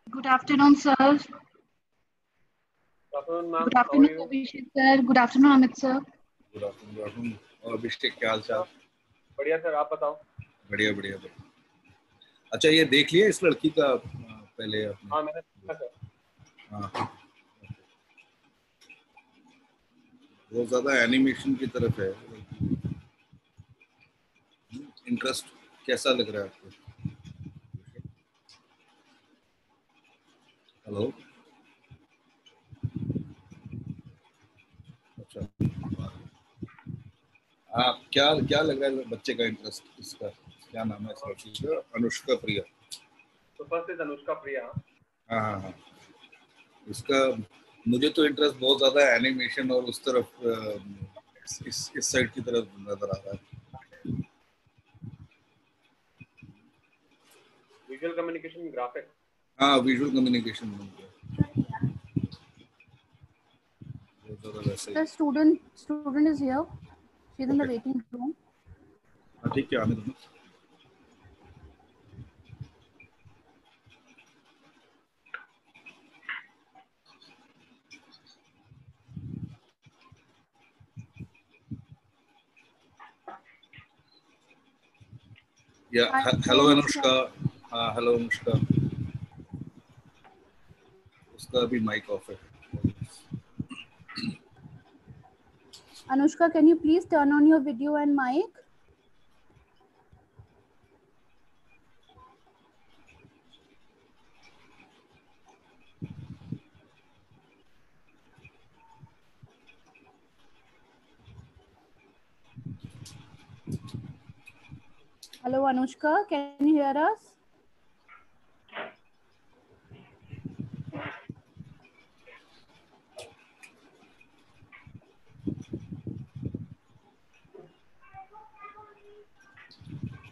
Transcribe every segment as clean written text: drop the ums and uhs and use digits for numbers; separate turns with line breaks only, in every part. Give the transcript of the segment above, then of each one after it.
Good afternoon, sir.
Good afternoon, ma'am.
Good afternoon, Abhishek sir. Good afternoon, Amit sir.
Good afternoon. और अभिषेक क्या हाल चाल?
बढ़िया sir, आप बताओ।
बढ़िया बढ़िया बढ़िया। अच्छा, ये देख लिया इस लड़की का पहले आपने?
हाँ, मैंने देखा सर।
हाँ, बहुत ज्यादा एनिमेशन की तरफ है। इंटरेस्ट कैसा लग रहा है आपको? हेलो। अच्छा, आप क्या क्या लग रहा है बच्चे का इंटरेस्ट? इसका क्या नाम है इस लड़की का? अनुष्का प्रिया।
तो फर्स्ट इज अनुष्का प्रिया।
हाँ हाँ हाँ। इसका मुझे तो इंटरेस्ट बहुत ज्यादा है एनिमेशन और उस तरफ, इस साइड की तरफ नजर आ रहा है।
Visual communication, graphics.
हाँ, विजुअल कम्युनिकेशन में
The student is here. She's in the waiting room.
ठीक है, आने दो। हेलो अनुष्का। हाँ, हेलो अनुष्का। उसका अभी माइक ऑफ है।
Anushka, can you please turn on your video and mic? Hello, Anushka, can you hear us?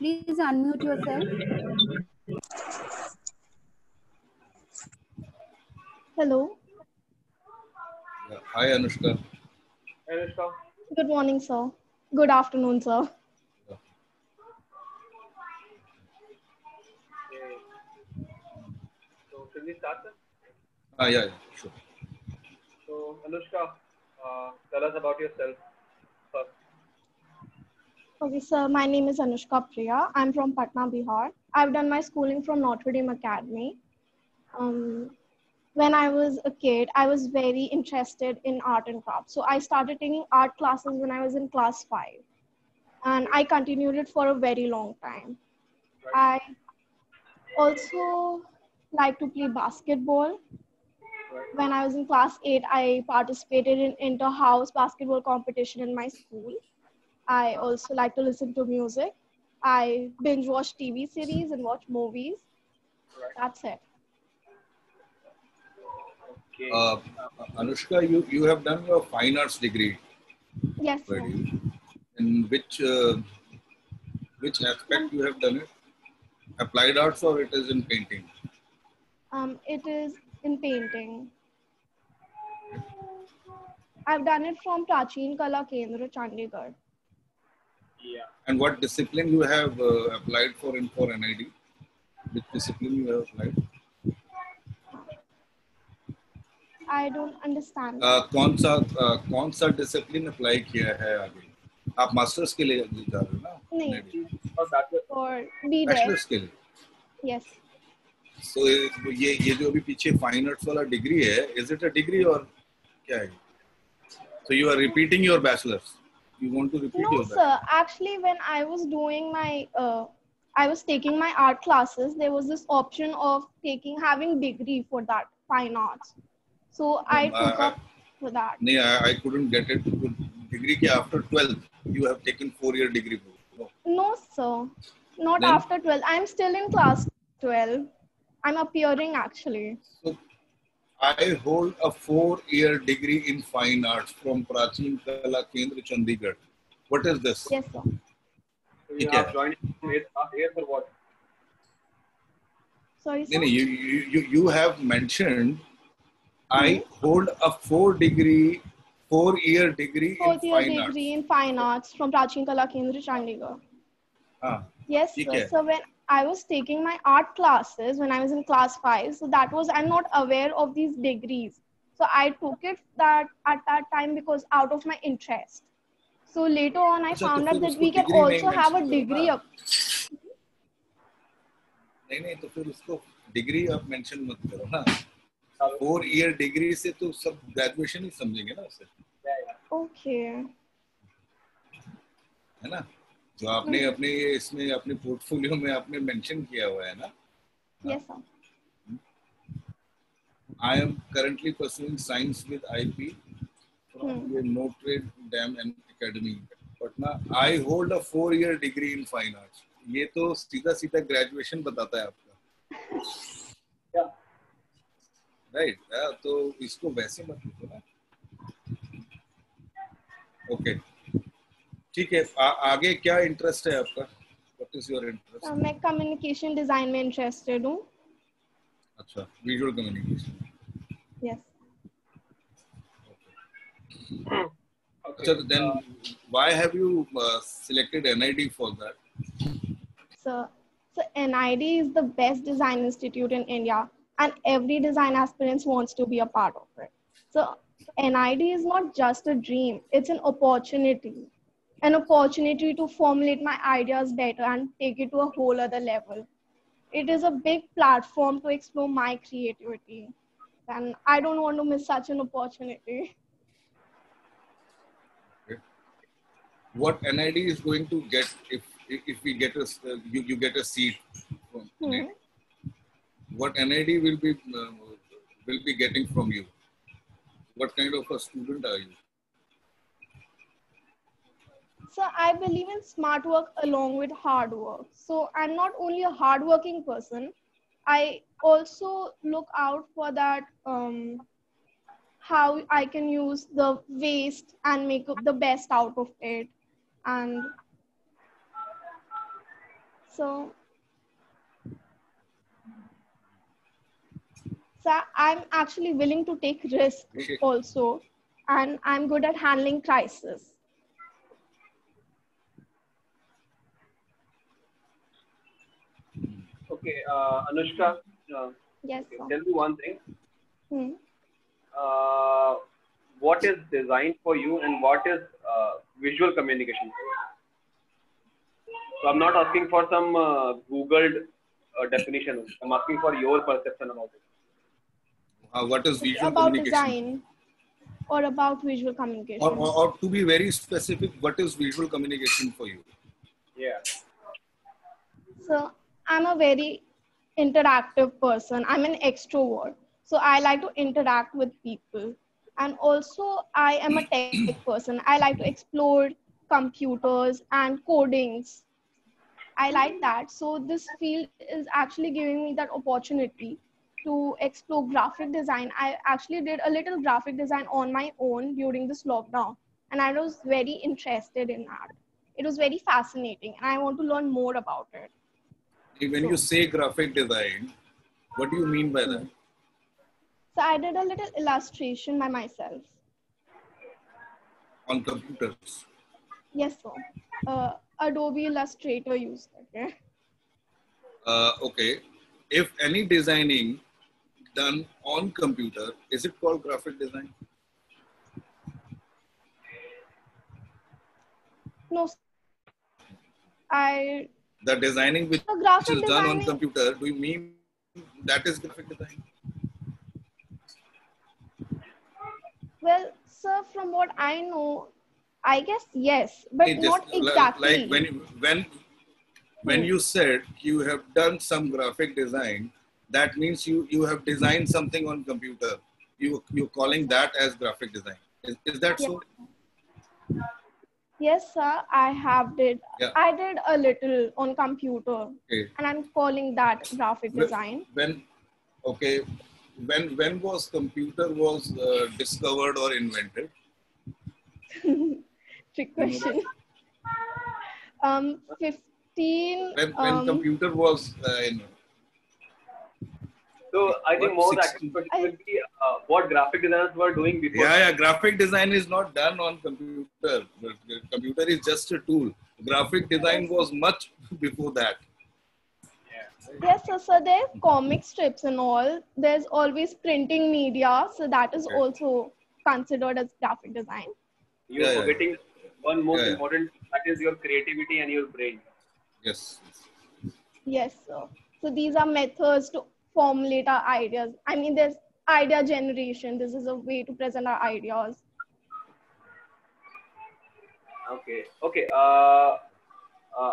Please unmute yourself.
Hello.
Hi Anushka.
Hi Anushka.
Good morning, sir. Good afternoon, sir.
Okay. So can we start, sir?
Yeah, sure.
So Anushka, tell us about yourself first.
Okay, sir. My name is Anushka Priya. I'm from Patna, Bihar. I've done my schooling from Notre Dame Academy. When I was a kid, I was very interested in art and craft. So I started taking art classes when I was in class 5. And I continued it for a very long time. I also like to play basketball. When I was in class 8, I participated in inter-house basketball competition in my school. I also like to listen to music. I binge watch TV series and watch movies. That's it.
Okay.
Anushka, you have done your fine arts degree.
Yes, sir.
In which aspect you have done it? Applied arts or it is in painting?
It is in painting. I've done it from Prachin Kala Kendra, Chandigarh.
Yeah.
And what discipline you have applied for NID? Which discipline you have applied?
I don't understand.
कौन सा discipline apply किया है आगे? आप masters के लिए जा रहे हो ना?
नहीं,
और
बैचलर्स के लिए।
Yes.
So ये जो अभी पीछे फाइन आर्ट्स वाला डिग्री है, is it a degree or क्या है? So you are repeating your bachelor's. You want to repeat your bachelor's?
No, sir. Actually, when I was doing my, I was taking my art classes, there was this option of having degree for that, fine arts. So I took up for that.
No, I couldn't get it. Degree के after 12, you have taken 4-year degree.
No, sir. Not
Then,
after 12. I'm still in class 12. I'm appearing actually.
So I hold a 4-year degree in fine arts from Prachin Kala Kendra, Chandigarh. What is this?
Yes, sir.
So you have joined from 8th or what?
Sorry, sir?
No, you have mentioned I hold a 4-year 4-year degree in
Fourth year
fine arts.
degree in fine arts from Prachin Kala Kendra, Chandigarh.
हाँ,
Yes,
ये
sir.
क्या है?
So when I was taking my art classes when I was in class 5, so that was, I'm not aware of these degrees. So I took it that at that time because out of my interest. So later on, I
अच्छा,
found
तो
out
फिर
that
उसको
we can
degree नहीं
also have a
mention करो
degree
ना.
of.
नहीं, तो फिर उसको डिग्री आप मेंशन मत करो ना. 4-year डिग्री से तो सब ग्रेजुएशन ही समझेंगे ना उसे,
Okay.
है ना. जो आपने अपने इसमें अपने पोर्टफोलियो में आपने मेंशन किया हुआ है ना.
Yes, sir.
I am currently pursuing science with IP from the Notre Dame Academy, Patna. I hold a 4-year degree in fine arts. ये तो सीधा सीधा ग्रेजुएशन बताता है आपका, राइट. तो इसको वैसे मत लिखो ना. ओके, ठीक है. आगे क्या इंटरेस्ट है आपका? What is your interest?
मैं कम्युनिकेशन डिजाइन में इंटरेस्टेड हूँ.
अच्छा, विजुअल कम्युनिकेशन.
Yes.
अच्छा, then why have you selected NID for that?
So NID is the best design institute in India, and every design aspirant wants to be a part of it. So NID is not just a dream; it's an opportunity to formulate my ideas better and take it to a whole other level. It is a big platform to explore my creativity, and I don't want to miss such an opportunity.
Okay. What NID is going to get if we get a you get a seat from NID? What NID will be getting from you? What kind of a student are you?
So I believe in smart work along with hard work. So I'm not only a hardworking person, I also look out for that how I can use the waste and make the best out of it. And so I'm actually willing to take risks also, and I'm good at handling crisis.
Okay, Anushka,
Yes,
okay,
sir.
tell me one thing.
Hmm.
What is design for you and what is visual communication for you? So I'm not asking for some Googled definition. I'm asking for your perception about it.
What is visual
About
communication?
design or about visual communication?
Or to be very specific, what is visual communication for you?
Yeah.
So I'm a very interactive person. I'm an extrovert. So I like to interact with people. And also I am a tech person. I like to explore computers and codings. I like that. So this field is actually giving me that opportunity to explore graphic design. I actually did a little graphic design on my own during this lockdown, and I was very interested in that. It was very fascinating, and I want to learn more about it.
When you say graphic design, what do you mean by that?
So I did a little illustration by myself.
On computers?
Yes, sir. Adobe Illustrator used it.
Okay. If any designing done on computer, is it called graphic design?
No,
the designing which is done on computer, do you mean that is graphic design?
Well, sir, from what I know, I guess yes, but not exactly.
Like when you said you have done some graphic design, that means you have designed something on computer. You're calling that as graphic design. Is that
yes.
so?
Yes, sir. I did a little on computer,
okay.
And I'm calling that graphic design.
When was computer discovered or invented?
Trick question. 15.
When computer was
So I think more the
16.
actual question will be what graphic designers were doing before.
Yeah, graphic design is not done on computer. The computer is just a tool. Graphic design was much before that.
Yes, so there are comic strips and all. There's always printing media, so that is also considered as graphic design.
You're forgetting one most
Yeah.
important, that is your creativity and your brain.
Yes.
Yes, sir. So these are methods to formulate our ideas. I mean, there's idea generation. This is a way to present our ideas.
Okay.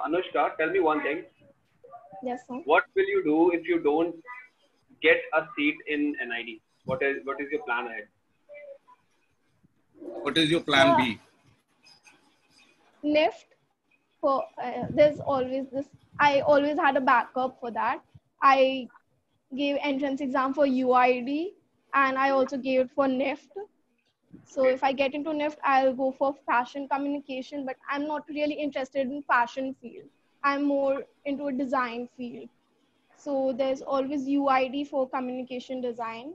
Anushka, tell me one thing.
Yes, sir.
What will you do if you don't get a seat in NID? What is your plan ahead?
What is your plan B?
NIFT. For there's always this. I always had a backup for that. I gave entrance exam for UID, and I also gave it for NIFT. So if I get into NIFT, I'll go for fashion communication, but I'm not really interested in fashion field. I'm more into a design field. So there's always UID for communication design.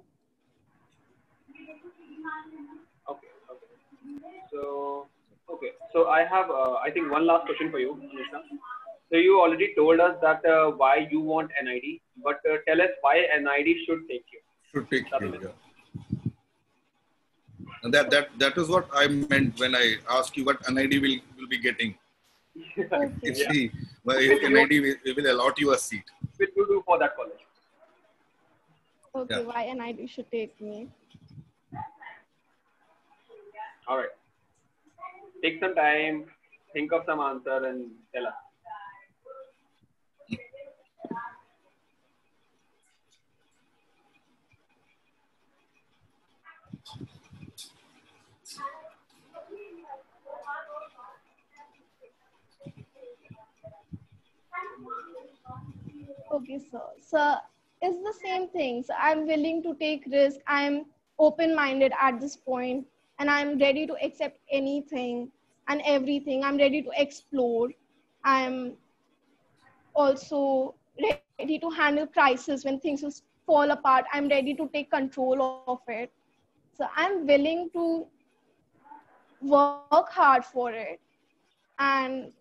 So I have, I think, one last question for you, Anushka. So you already told us that why you want NID, but tell us why NID should take you.
Should take you. Yeah. And that is what I meant when I asked you what NID will be getting.
Okay.
If NID will allot you a seat.
What will you do for that college?
Okay, why NID should take me?
All right. Take some time, think of some answer, and tell us.
Okay, sir. So it's the same thing. So I'm willing to take risk. I'm open-minded at this point, and I'm ready to accept anything and everything. I'm ready to explore. I'm also ready to handle crisis when things will fall apart. I'm ready to take control of it. So I'm willing to work hard for it. And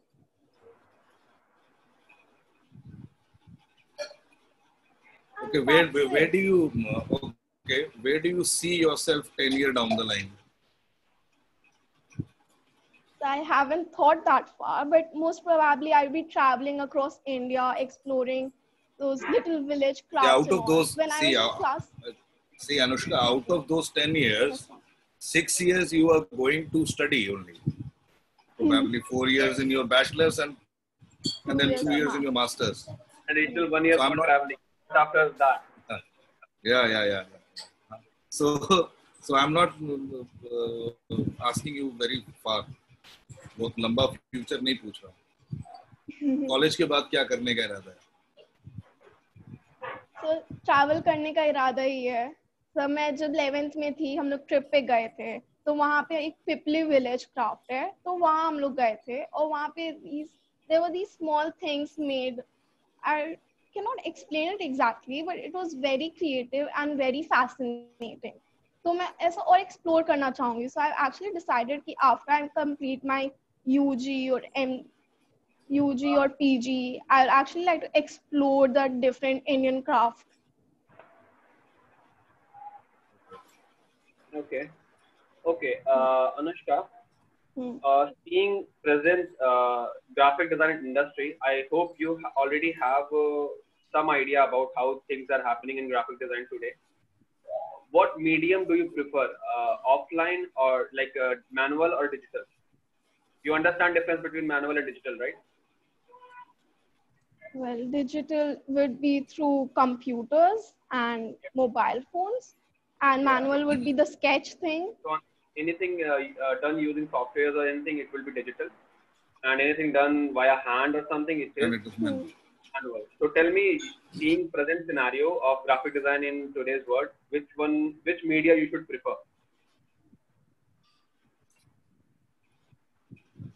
Okay, where do you see yourself 10 years down the line?
I haven't thought that far, but most probably I'll be traveling across India, exploring those little village crafts.
Yeah, out of those,
when I was in class.
See, Anushka, out of those 10 years, 6 years you are going to study only. Probably 4 years in your bachelor's and then 2 years in your master's.
And it's still 1 year for traveling after that.
Yeah. So I'm not asking you very far. बहुत लंबा future नहीं पूछ रहा. College के बाद क्या करने का इरादा है?
So ट्रैवल करने का इरादा ही है. So मैं जब 11th में थी, हम लोग ट्रिप पे गए थे. तो वहाँ पे एक पिपली विलेज क्राफ्ट है. तो वहाँ हम लोग गए थे और वहाँ पे there were these small things made. I cannot explain it exactly, but it was very creative and very fascinating. तो मैं ऐसा और एक्सप्लोर करना चाहूंगी. So I actually decided कि after I complete my UG or PG, I'll actually like to explore the different Indian craft.
Okay. Anushka, seeing present graphic design industry, I hope you already have some idea about how things are happening in graphic design today. What medium do you prefer, offline or like manual or digital? You understand difference between manual and digital, right?
Well, digital would be through computers and mobile phones, and manual would be the sketch thing.
So anything done using softwares or anything, it will be digital, and anything done via hand or something, it is manual. So tell me, seeing present scenario of graphic design in today's world, which media you should prefer?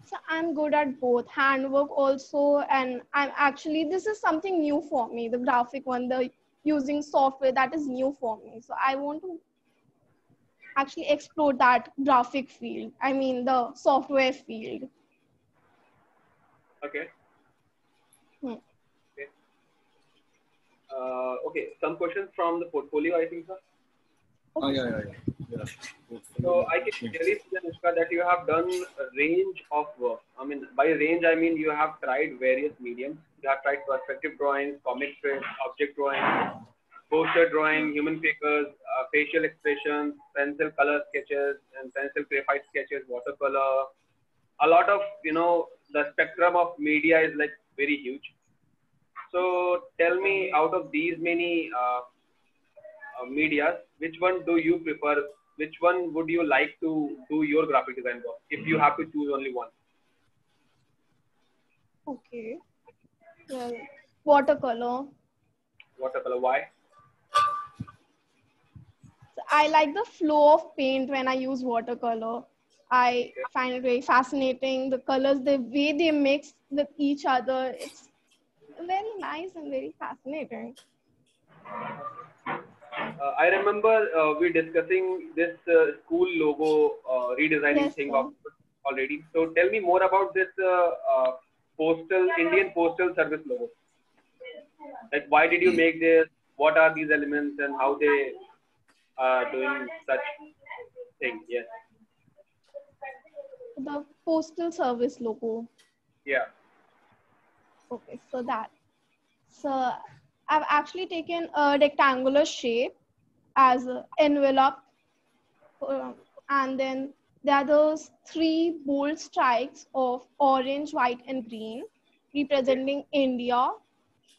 So I'm good at both, handwork also, and I'm actually, this is something new for me, the graphic one, the using software that is new for me. So I want to actually explore that graphic field. I mean the software field.
Okay.
Hmm.
Okay. Okay. Some questions from the portfolio, I think, sir.
Oh, yeah.
So I can clearly see, Anushka, that you have done a range of work. I mean, by range, I mean you have tried various mediums. You have tried perspective drawing, comic strips, object drawing, poster drawing, human figures, facial expressions, pencil color sketches, and pencil graphite sketches, watercolor. A lot of, the spectrum of media is like very huge. So tell me, out of these many media, which one do you prefer? Which one would you like to do your graphic design work if you have to choose only one?
Okay. Well, watercolor.
Watercolor. Why?
So I like the flow of paint when I use watercolor. I find it very fascinating. The colors, the way they mix with each other, it's very nice and very fascinating.
I remember we discussing this school logo redesigning
Yes,
thing
sir.
already. So tell me more about this Indian Postal Service logo. Like, why did you make this? What are these elements and how they are doing such thing? Yes.
The postal service logo.
Yeah.
Okay, so that. So I've actually taken a rectangular shape as an envelope, and then there are those 3 bold strikes of orange, white, and green representing India.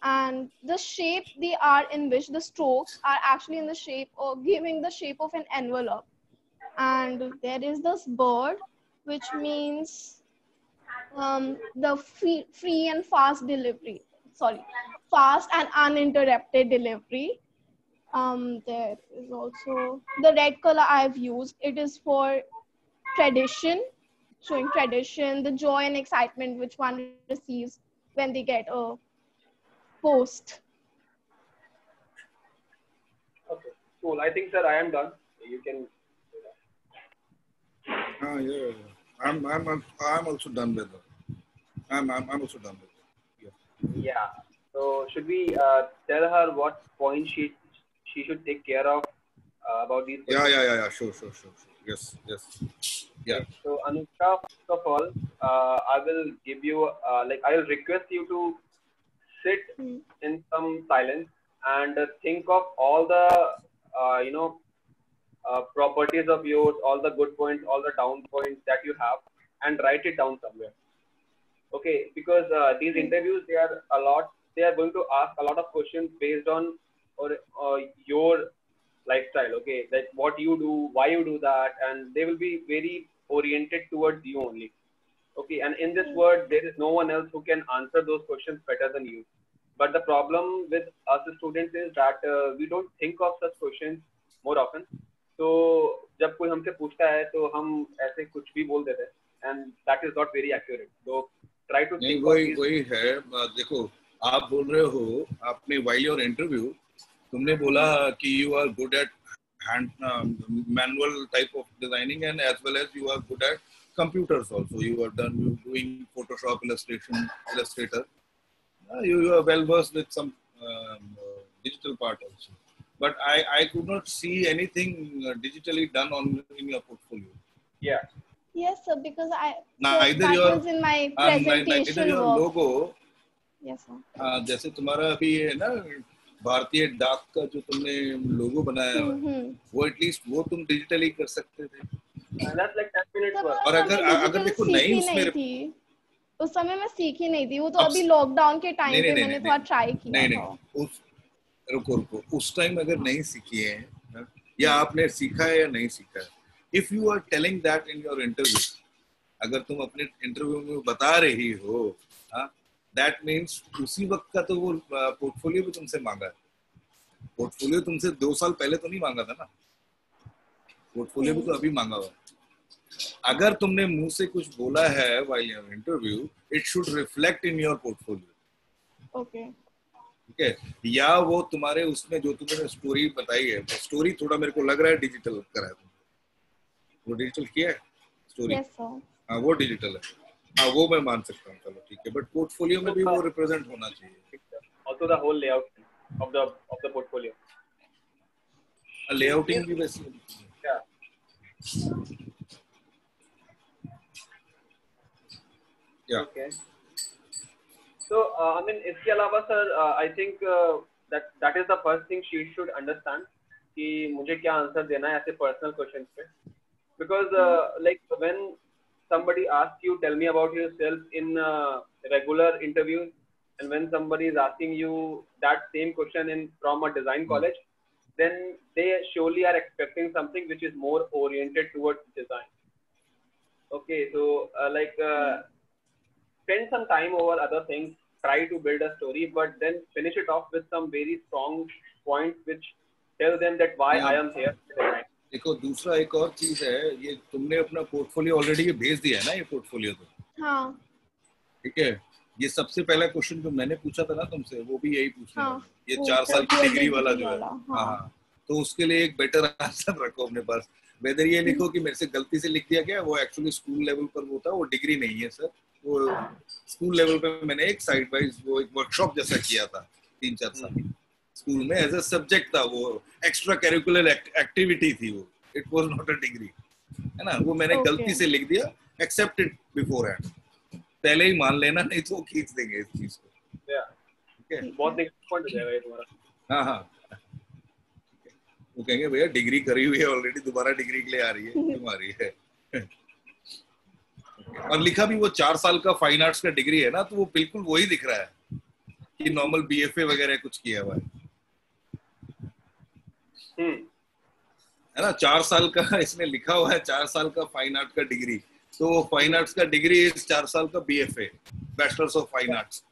And the shape they are in, which the strokes are actually in the shape of giving the shape of an envelope. And there is this bird, which means the free and fast delivery. Sorry, fast and uninterrupted delivery. There is also the red color I've used. It is for tradition, showing tradition, the joy and excitement which one receives when they get a post.
Okay. Cool. I think, sir, I am done. You can.
Yeah. I'm also done with it. I'm also done with it. Yeah.
Yeah. So should we tell her what points she should take care of about these?
Yeah. Sure. Yes. Yeah.
Okay. So Anushka, first of all, I will give you I will request you to sit in some silence and think of all the properties of yours, all the good points, all the down points that you have, and write it down somewhere. Okay, because these interviews, they are going to ask a lot of questions based on your lifestyle. Okay, like what you do, why you do that, and they will be very oriented towards you only. Okay, and in this world, there is no one else who can answer those questions better than you. But the problem with us students is that we don't think of such questions more often. तो जब कोई हमसे पूछता है तो हम ऐसे कुछ भी बोल देते हैं, and that is not very accurate. So try to think.
वही है. देखो, आप बोल रहे हो, आपने while your interview तुमने बोला कि you are good at manual type of designing, and as well as you are good at computers also. You are doing Photoshop, Illustrator. You are well versed with some digital part also. But I could not see anything digitally done in your portfolio.
Yeah.
Yes, sir, because
neither
was in my presentation
neither your
work.
logo.
Yes, sir.
जैसे तुम्हारा अभी है ना भारतीय डाक का जो तुमने लोगो बनाया है, वो एटलीस्ट वो तुम डिजिटली कर सकते थे.
That's like 10 minutes work.
और अगर देखो नहीं उसमें
उस समय मैं सीखी नहीं थी, वो तो अभी लॉकडाउन के टाइम पे मैंने थोड़ा ट्राई किया.
नहीं रुको उस टाइम अगर नहीं सीखी है या आपने सीखा है या नहीं सीखा है, if you are telling that in your interview, अगर तुम अपने इंटरव्यू में बता रही हो, दैट मीन्स उसी वक्त का तो वो पोर्टफोलियो भी तुमसे मांगा है. पोर्टफोलियो तुमसे 2 साल पहले तो नहीं मांगा था ना, पोर्टफोलियो भी तो अभी मांगा हुआ है. अगर तुमने मुंह से कुछ बोला है while your interview, it should reflect in your portfolio.
Okay.
ठीक है, या वो तुम्हारे उसमें जो तुमने स्टोरी बताई है, स्टोरी थोड़ा मेरे को लग रहा है डिजिटल करा है तुमने, वो डिजिटल किया है स्टोरी?
Yes, sir.
हाँ वो डिजिटल है, हाँ वो मैं मान सकता हूँ, चलो ठीक है, बट पोर्टफोलियो में भी वो रिप्रेजेंट होना चाहिए।
Also the whole layout of the portfolio.
Layouting भी वैसे
Yeah.
या
Okay. So I mean, इसके अलावा sir, I think that is the first thing she should understand कि मुझे क्या आंसर देना है ऐसे पर्सनल क्वेश्चन पे, because like when somebody asks you tell me about yourself in regular interviews, and when somebody is asking you that same question from a design college, then they surely are expecting something which is more oriented towards design. Okay, so spend some time over other things, try to build a story, but then finish it off with some very strong points which tell them that why I am here.
देखो दूसरा एक और चीज है, ये तुमने अपना portfolio already ये भेज दिया है ना, ये पोर्टफोलियो तो
हाँ.
ठीक है, ये सबसे पहला क्वेश्चन जो मैंने पूछा था ना तुमसे, वो भी यही पूछना
हाँ,
था, ये
वो
4 साल की डिग्री वाला जो है।
हाँ.
हाँ, तो उसके लिए एक बेटर आंसर रखो अपने पास, वेदर ये लिखो कि मेरे से गलती से लिख दिया गया, वो एक्चुअली स्कूल लेवल पर वो था, वो डिग्री नहीं है सर, वो स्कूल लेवल पे मैंने एक साइड वाइज वो एक वर्कशॉप जैसा किया था 3-4 साल स्कूल में, एज अ सब्जेक्ट था, वो एक्स्ट्रा करिकुलर एक्टिविटी थी, वो it was not a degree, है ना, वो मैंने गलती से लिख दिया, एक्सेप्ट इट बिफोर हैंड, पहले ही मान लेना, नहीं तो खींच देंगे इस चीज को। ठीक है,
बहुत नेक्स्ट पॉइंट हो जाएगा ये तुम्हारा।
हाँ हाँ, वो कहेंगे भैया डिग्री करी हुई है ऑलरेडी, दोबारा डिग्री के लिए आ रही है, क्यों आ रही है? और लिखा भी वो 4 साल का फाइन आर्ट्स का डिग्री है ना, तो वो बिल्कुल वही दिख रहा है कि नॉर्मल बीएफए वगैरह कुछ किया हुआ है ना, 4 साल का इसमें लिखा हुआ है, 4 साल का फाइन आर्ट का डिग्री, तो फाइन आर्ट्स का डिग्री इस 4 साल का BFA, bachelors of fine arts,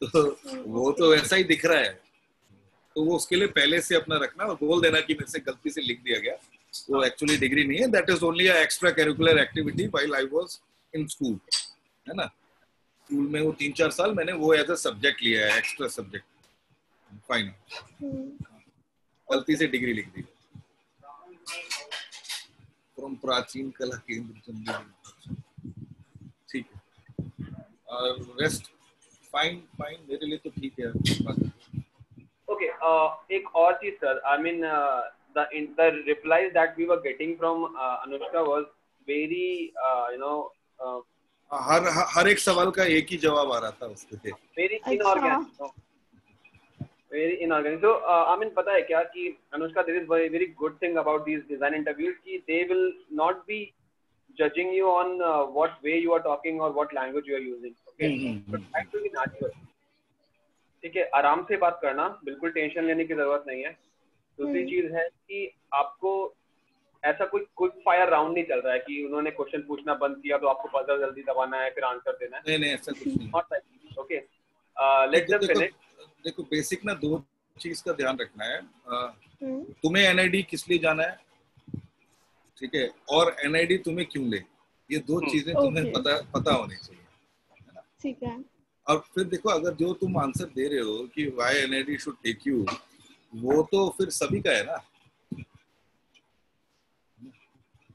तो वो तो वैसा ही दिख रहा है, तो वो उसके लिए पहले से अपना रखना और बोल देना कि मेरे से गलती से लिख दिया गया, वो एक्चुअली डिग्री नहीं है, that is only a extra curricular activity while I was in school, है ना, स्कूल में वो 3-4 साल मैंने वो एज अ सब्जेक्ट लिया है, एक्स्ट्रा सब्जेक्ट, फाइन, गलती से डिग्री लिख दी, फ्रॉम प्राचीन कला केंद्र चंडीगढ़, ठीक है, और रेस्ट फाइन मेरे लिए तो ठीक है।
ओके, एक और चीज sir, I mean the replies that we were getting from Anushka was very
हर एक सवाल का एक ही जवाब आ रहा था उसके,
very inorganic, so I mean पता है क्या कि Anushka, there is very very good thing about these design interviews कि they will not be judging you on what way you are talking or what language you are using, okay, but actually natural, ठीक है, आराम से बात करना, बिल्कुल tension लेने की जरूरत नहीं है। दूसरी चीज है कि आपको ऐसा कोई क्विक फायर राउंड नहीं चल रहा है कि उन्होंने क्वेश्चन पूछना बंद किया तो आपको पजल जल्दी दबाना है फिर आंसर देना है,
नहीं ऐसा कुछ नहीं,
ओके, लेट्स जस्ट फिनिश।
देखो बेसिक ना 2 चीज का ध्यान रखना है, तुम्हें एनआईडी किस लिए जाना है, ठीक है, और एनआईडी तुम्हें क्यों ले, ये 2 चीजें तुम्हें पता होनी चाहिए,
ठीक है,
और फिर देखो अगर जो तुम आंसर दे रहे हो कि why NID should take you, वो तो फिर सभी का है ना,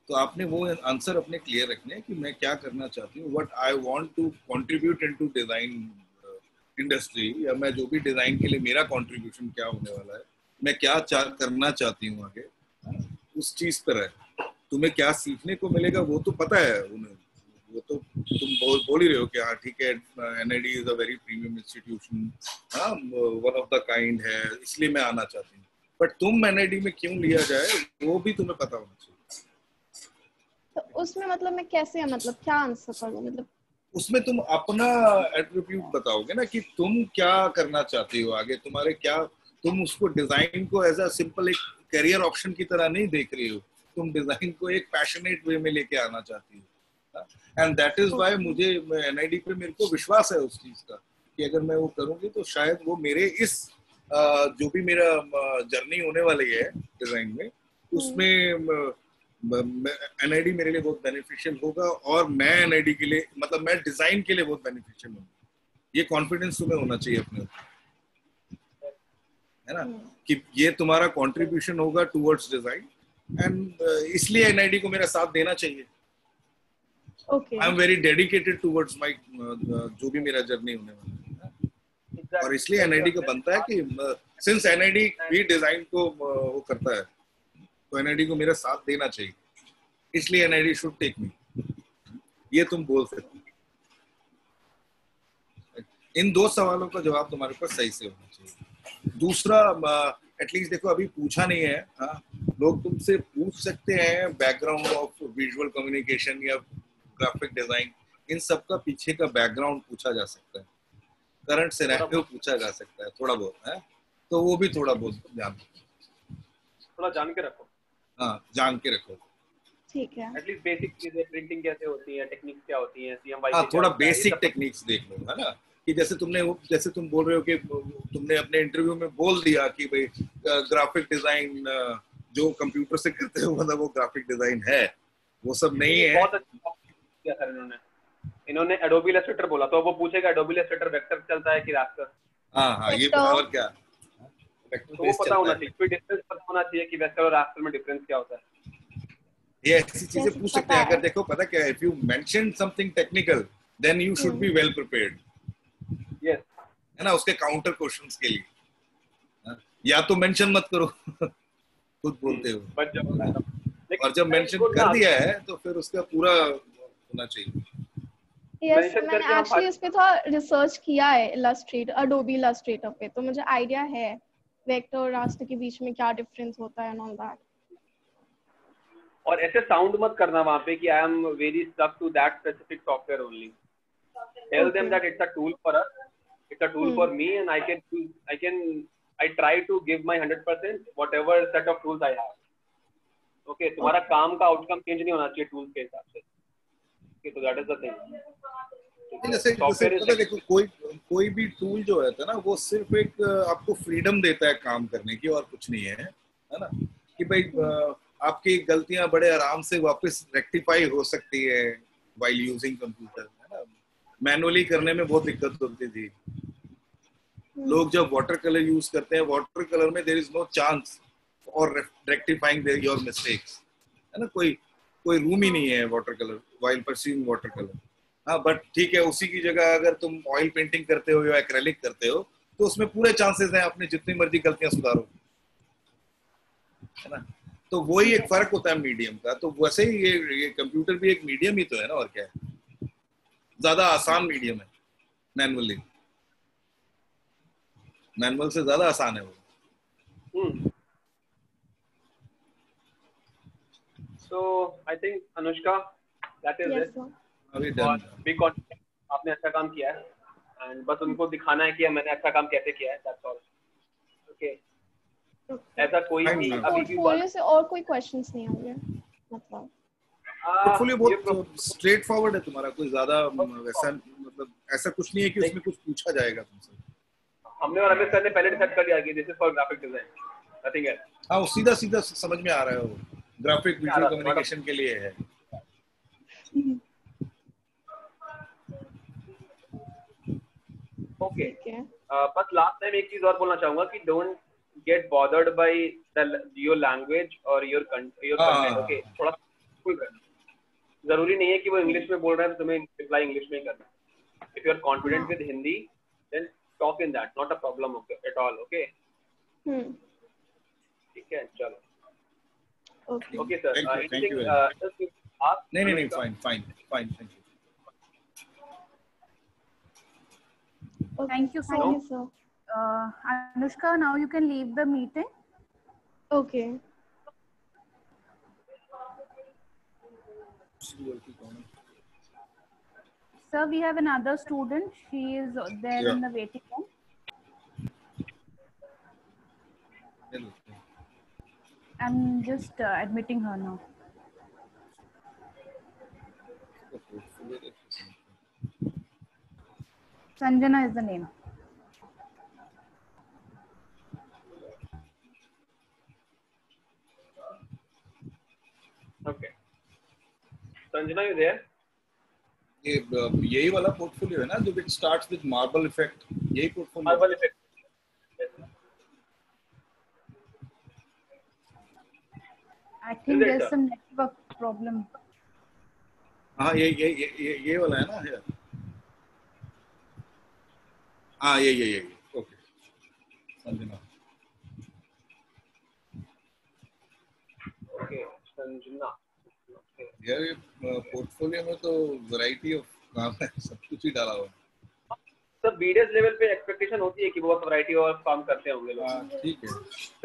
तो आपने वो आंसर अपने क्लियर रखने हैं कि मैं क्या करना चाहती हूँ, what I want to contribute into design industry, या मैं जो भी डिजाइन के लिए मेरा कंट्रीब्यूशन क्या होने वाला है, मैं क्या करना चाहती हूँ आगे, उस चीज पर है। तुम्हें क्या सीखने को मिलेगा वो तो पता है उन्हें, वो तो तुम बोल ही रहे हो कि हाँ ठीक है, NID is a very premium institution, हाँ वन ऑफ द काइंड है, इसलिए मैं आना चाहती हूँ, बट तुम एनआईडी में क्यों लिया जाए वो भी तुम्हें पता होना चाहिए।
तो उसमें मतलब मैं कैसे, मतलब क्या आंसर करूँ, मतलब
उसमें तुम अपना एट्रीब्यूट बताओगे ना कि तुम क्या करना चाहती हो आगे, तुम्हारे क्या, तुम उसको डिजाइन को एज अ सिंपल एक करियर ऑप्शन की तरह नहीं देख रही हो, तुम डिजाइन को एक पैशनेट वे में लेके आना चाहती हो, एंड दैट इज व्हाई मुझे एनआईडी पे मेरे को विश्वास है उस चीज का कि अगर मैं वो करूंगी तो शायद वो मेरे इस जो भी मेरा जर्नी होने वाली है डिजाइन में, उसमें एनआईडी मेरे लिए बहुत बेनिफिशियल होगा, और मैं एनआईडी के लिए, मतलब मैं डिजाइन के लिए बहुत बेनिफिशियल हूँ, ये कॉन्फिडेंस तुम्हें होना चाहिए अपने ऊपर। है ना, कि ये तुम्हारा कंट्रीब्यूशन होगा टुवर्ड्स डिजाइन, एंड इसलिए एनआईडी को मेरा साथ देना चाहिए.
Okay.
I am very dedicated towards my जो भी मेरा जर्नी होने वाला है, और इसलिए एनआईडी का बनता है कि सिंस एनआईडी भी डिजाइन को वो करता है, तो एनआईडी को मेरा साथ देना चाहिए, इसलिए एनआईडी शुड टेक मी. ये तुम बोल सकते हो. इन दो सवालों का जवाब तुम्हारे पास सही से होना चाहिए. दूसरा, एटलीस्ट देखो अभी पूछा नहीं है. हाँ, लोग तुमसे पूछ सकते हैं बैकग्राउंड ऑफ विजुअल कम्युनिकेशन या ग्राफिक डिजाइन, इन सब का पीछे का बैकग्राउंड पूछा जा सकता है, करंट सिनेरियो पूछा जा सकता है थोड़ा बहुत है, तो वो भी थोड़ा बहुत
जान के रखो.
हाँ, जान के रखो.
ठीक है.
एटलीस्ट बेसिक चीजें, प्रिंटिंग कैसे होती है, टेक्निक्स क्या होती हैं, सीएमवाई.
हाँ, थोड़ा बेसिक टेक्निक्स देख लो, है ना, कि जैसे तुम बोल रहे हो कि तुमने अपने इंटरव्यू में बोल दिया कि भाई ग्राफिक डिजाइन जो कंप्यूटर से करते हो मतलब वो ग्राफिक डिजाइन है, वो सब नहीं है.
बहुत अच्छा किया सर इन्होंने एडोबी इलस्ट्रेटर बोला, तो वो पूछेगा एडोबी इलस्ट्रेटर वेक्टर चलता है कि रास्टर.
हाँ, ये और क्या,
तो वो पता होना चाहिए, फिर डिफरेंस पता होना चाहिए कि वेक्टर और रास्टर में डिफरेंस क्या होता है.
ये ऐसी चीजें पूछ सकते हैं. अगर देखो पता क्या है, if you mention something technical then you should be well prepared.
Yes,
है ना, उसके काउंटर क्वेश्चंस के लिए. या तो मेंशन मत करो खुद बोलते हो, और जब मेंशन कर दिया है तो फिर उसका पूरा होना चाहिए.
यस, मैंने एक्चुअली इस पे थोड़ा रिसर्च किया है, इलस्ट्रेटर, एडोबी इलस्ट्रेटर पे, तो मुझे आइडिया है वेक्टर और रास्टर के बीच में क्या डिफरेंस होता है एंड ऑल दैट.
और ऐसे साउंड मत करना वहां पे कि I am very stuck to that specific software only. Tell them that it's a tool for us, it's a tool for me, and I try to give my 100% whatever set of tools I have. Okay, तुम्हारा काम का outcome change नहीं होना चाहिए tools के हिसाब से. Okay, so that is the thing.
जैसे देखो कोई भी टूल जो है ना, वो सिर्फ एक आपको फ्रीडम देता है काम करने की, और कुछ नहीं है ना, कि भाई आपकी गलतियां बड़े आराम से वापस रेक्टिफाई हो सकती है व्हाइल यूजिंग कंप्यूटर, है ना. मैनुअली करने में बहुत दिक्कत होती थी. लोग जब वाटर कलर यूज करते हैं, वाटर कलर में देयर इज नो चांस और रेक्टिफाइंग योर मिस्टेक्स, है ना. कोई रूम ही नहीं है water colour while pursuing water colour. हाँ, बट ठीक है, उसी की जगह अगर तुम ऑयल पेंटिंग करते हो या एक्रेलिक करते हो तो उसमें पूरे चांसेस हैं अपने जितनी मर्जी गलतियां सुधारो, है ना. तो वही एक फर्क होता है मीडियम का. तो वैसे ही ये कंप्यूटर भी एक मीडियम ही तो है ना, और क्या है, ज्यादा आसान मीडियम है. मैनुअल से ज्यादा आसान है वो.
So I think Anushka, that is it.
अभी डन.
Be confident, आपने अच्छा काम किया है, and बस उनको दिखाना है कि मैंने अच्छा काम कैसे किया है. That's all. Okay. ऐसा कोई भी अभी की
पोर्टफोलियो से और कोई क्वेश्चंस नहीं होंगे, मतलब
पोर्टफोलियो बहुत स्ट्रेट फॉरवर्ड है तुम्हारा. कोई ज्यादा वैसा मतलब ऐसा कुछ नहीं है कि उसमें कुछ पूछा जाएगा तुमसे.
हमने और रमेश सर ने पहले डिसाइड कर लिया कि this is for graphic design, nothing else.
हाँ, सीधा समझ में आ रहा है, वो ग्राफिक विजुअल कम्युनिकेशन के लिए है.
ओके, बस लास्ट टाइम एक चीज और बोलना चाहूंगा कि don't get bothered by your language और योर कंटेंट. ओके, थोड़ा कोई जरूरी नहीं है कि वो इंग्लिश में बोल रहा है तो तुम्हें रिप्लाई इंग्लिश में ही करना. If you are confident with Hindi then talk in that, not a problem at all. Okay. ठीक है, चलो. Okay sir.
Thank you. नहीं, fine. Thank you.
Thank you so much. Anushka, now you can leave the meeting.
Okay.
Sir, we have another student. She is there in the waiting room. I'm just admitting her now. Sanjana is the name.
Okay. Sanjana, you there?
यही वाला portfolio है ना जो which starts with marble effect, यही portfolio.
Marble effect.
I think there's some network problem.
हाँ ये वाला है ना यार. हाँ ये ओके संजना.
ओके संजना.
यार ये पोर्टफोलियो में तो वैरायटी ऑफ काम है, सब कुछ ही डाला हुआ है.
सर बीडीएस लेवल पे एक्सपेक्टेशन होती है कि बहुत वैरायटी और काम करते होंगे लोग.
हाँ ठीक है.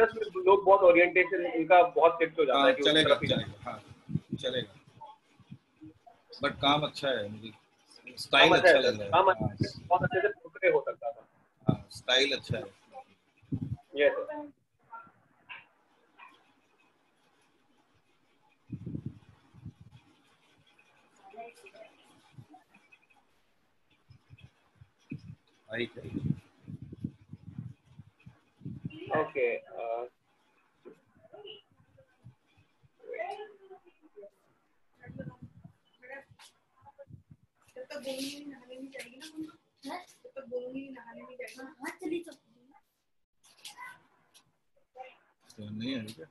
बस लोग बहुत ओरिएंटेशन इनका बहुत फिक्स हो जाता है कि
चलेगा. हाँ चलेगा. बट काम अच्छा है, मुझे स्टाइल अच्छा लग रहा है.
काम बहुत अच्छे से पोर्ट्रे हो सकता था.
हाँ स्टाइल अच्छा है.
यस
आई क्या.
ओके.
तो बोलूंगी नहाने नहीं जाएगी ना. है तो बोलूंगी नहाने नहीं जाएगी. हाँ चली तो
नहीं है क्या.